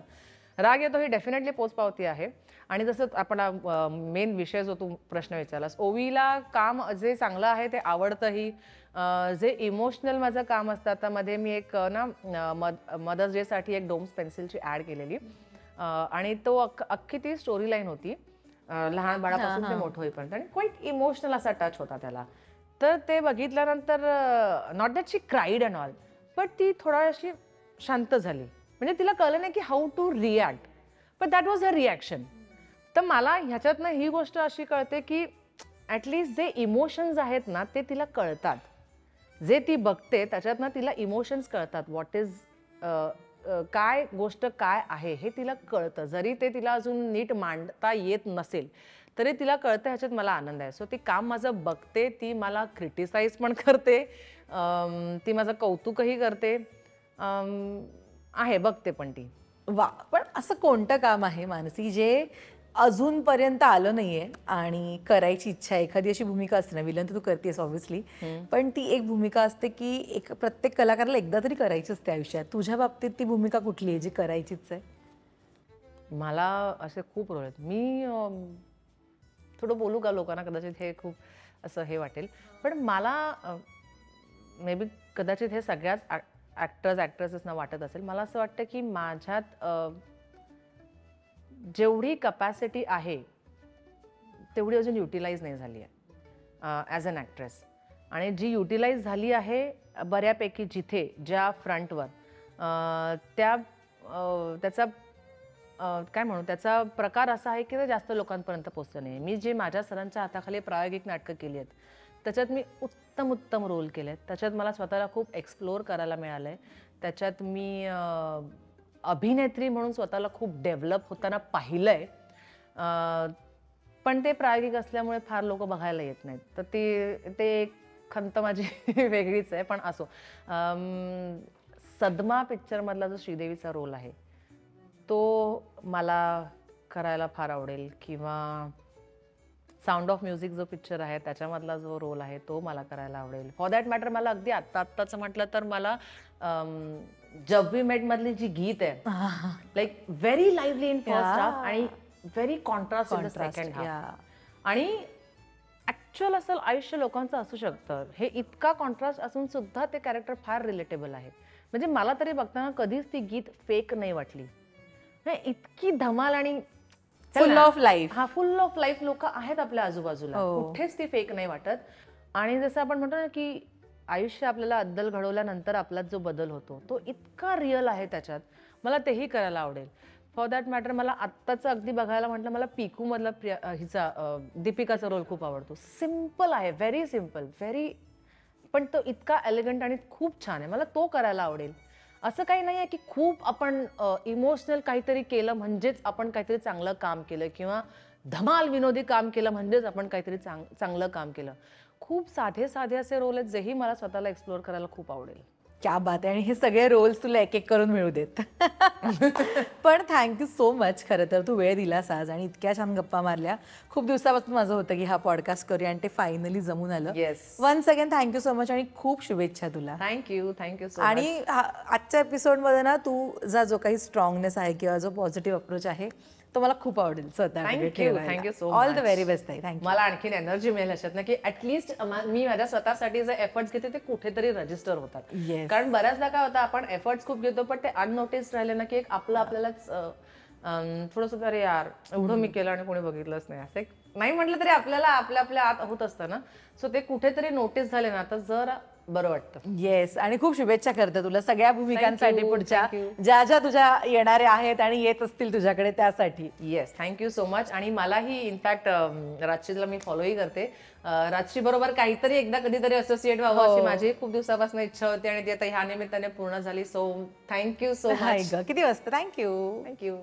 राग येतो ही डेफिनेटली पोचपावती आहे. आणि जसं आपण मेन विषय जो तू प्रश्न विचारलास, ओवीला काम जे चांगलं आहे ते आवडतंही. जे इमोशनल माझं काम असतं, आता मध्ये मी एक मदर्स डे साठी एक डोम्स पेन्सिलची ऍड केलेली आणि तो अख्खी ती स्टोरी लाईन होती लहान बाळापासून ते मोठं होईपर्यंत आणि क्वाईट इमोशनल असा टच होता त्याला. तर ते बघितल्यानंतर not that she cried and all, but ती थोडीशी शांत झाली. म्हणजे तिला कळलं नाही की how to react, but that was a reaction. तर मला ह्याच्यातनं ही गोष्ट अशी कळते की ॲटलिस्ट जे इमोशन्स आहेत ना ते तिला कळतात. जे ती बघते त्याच्यातनं तिला इमोशन्स कळतात. व्हॉट इज काय गोष्ट काय आहे हे तिला कळतं. जरी ते तिला अजून नीट मांडता येत नसेल तरी तिला कळतं. ह्याच्यात मला आनंद आहे. सो ती काम माझं बघते, ती मला क्रिटिसाइज पण करते, ती माझं कौतुकही करते, आहे बघते पण ती. वा, पण असं कोणतं काम आहे मानसी जे अजूनपर्यंत आलं नाहीये आणि करायची इच्छा आहे? एखादी अशी भूमिका असते ना, विलन तर तू करतेस ऑब्व्हियसली, पण ती एक भूमिका असते की एक प्रत्येक कलाकाराला एकदा तरी करायची असते आयुष्यात. तुझ्या बाबतीत ती भूमिका कुठली आहे जी करायचीच आहे? मला असे खूप रोल आहेत. मी थोडं बोलू का, लोकांना कदाचित हे खूप असं हे वाटेल, पण मला मे बी कदाचित हे सगळ्याच ॲक्टर्स ॲक्ट्रेसेसना वाटत असेल. मला असं वाटतं की माझ्यात जेवढी कपॅसिटी आहे तेवढी अजून युटिलाइज नाही झाली आहे ॲज अन ॲक्ट्रेस. आणि जी युटिलाइज झाली आहे बऱ्यापैकी जिथे ज्या फ्रंटवर त्याचा काय म्हणू, त्याचा प्रकार असा आहे की ते जास्त लोकांपर्यंत पोहोचलं नाही. मी जे माझ्या सरांच्या हाताखाली प्रायोगिक नाटकं केली आहेत त्याच्यात मी उत्तम रोल केले आहेत. त्याच्यात मला स्वतःला खूप एक्सप्लोअर करायला मिळालं आहे. त्याच्यात मी अभिनेत्री म्हणून स्वतःला खूप डेव्हलप होताना पाहिलं आहे. पण ते प्रायोगिक असल्यामुळे फार लोक बघायला येत नाहीत. तर ते एक खंत माझी वेगळीच आहे. पण असो, सदमा पिक्चरमधला जो श्रीदेवीचा रोल आहे तो मला करायला फार आवडेल. किंवा साऊंड ऑफ म्युझिक जो पिक्चर आहे त्याच्यामधला जो रोल आहे तो मला करायला आवडेल. फॉर दॅट मॅटर मला अगदी आत्ताचं म्हटलं तर मला जब वी मेट मधली जी गीत आहे, like very lively in first half आणि very contrast in the second half. आणि ऍक्च्युअल असं आयुष्य लोकांचं असू शकतं. हे इतका कॉन्ट्रास्ट असून सुद्धा ते कॅरेक्टर फार रिलेटेबल आहे. म्हणजे मला तरी बघताना कधीच ती गीत फेक नाही वाटली. इतकी धमाल आणि फुल ऑफ लाईफ. हा, फुल ऑफ लाईफ लोक आहेत आपल्या आजूबाजूला. कुठेच ती फेक नाही वाटत. आणि जसं आपण म्हणतो ना की आयुष्य आपल्याला अद्दल घडवल्यानंतर आपल्यात जो बदल होतो तो इतका रिअल आहे त्याच्यात. मला तेही करायला आवडेल. फॉर दॅट मॅटर मला आत्ताचं अगदी बघायला म्हटलं, मला पिकू मधला हिचा दीपिकाचा रोल खूप आवडतो. सिम्पल आहे, व्हेरी सिम्पल, व्हेरी, पण तो इतका एलिगंट आणि खूप छान आहे. मला तो करायला आवडेल. असं काही नाही आहे की खूप आपण इमोशनल काहीतरी केलं म्हणजेच आपण काहीतरी चांगलं काम केलं किंवा धमाल विनोदी काम केलं म्हणजेच आपण काहीतरी चांगलं काम केलं. खूप साधे असे रोल आहेत जेही मला स्वतःला एक्सप्लोअर करायला खूप आवडेल. क्या बात आहे. आणि हे सगळे रोल्स तुला एक एक करून मिळू देत. पण थँक्यू सो मच. खरं तर तू वेळ दिलास आज आणि इतक्या छान गप्पा मारल्या. खूप दिवसापासून माझं होतं की हा पॉडकास्ट करूया आणि ते फायनली जमून आलं. Yes, once again thank you so much आणि खूप शुभेच्छा तुला. Thank you so. आणि आजच्या एपिसोडमध्ये ना तुझा जो काही स्ट्रॉंगनेस आहे किंवा जो पॉझिटिव्ह अप्रोच आहे तो मला खूप आवडेल स्वतः. Thank you so much. All the very best. Thank you. मला आणखीन एनर्जी मिळेल ह्याच्यात ना की ऍटलीस्ट मी माझ्या स्वतःसाठी जे एफर्ट्स घेते ते कुठेतरी रजिस्टर होतात. कारण बऱ्याचदा काय होतं, आपण एफर्ट्स खूप घेतो पण ते अननोटिस राहिले ना की एक आपल्यालाच थोडंसं अरे यार एवढं मी केलं आणि कोणी बघितलंच नाही, असं नाही म्हटलं तरी आपल्याला आपल्या आत होत असतं ना. सो ते कुठेतरी नोटीस झाले ना तर जरा बरं वाटतं. येस, आणि खूप शुभेच्छा करते तुला सगळ्या भूमिकांसाठी पुढच्या Thank you. ज्या तुझ्या येणाऱ्या आहेत आणि येत असतील तुझ्याकडे त्यासाठी. Yes, thank you so much. आणि मलाही इनफॅक्ट राजशीला मी फॉलोही करते. राजशी बरोबर काहीतरी एकदा कधीतरी असोसिएट व्हावं अशी माझी खूप दिवसापासून इच्छा होती आणि ती आता ह्या निमित्ताने पूर्ण झाली. So thank you so much. किती वाजता. थँक्यू.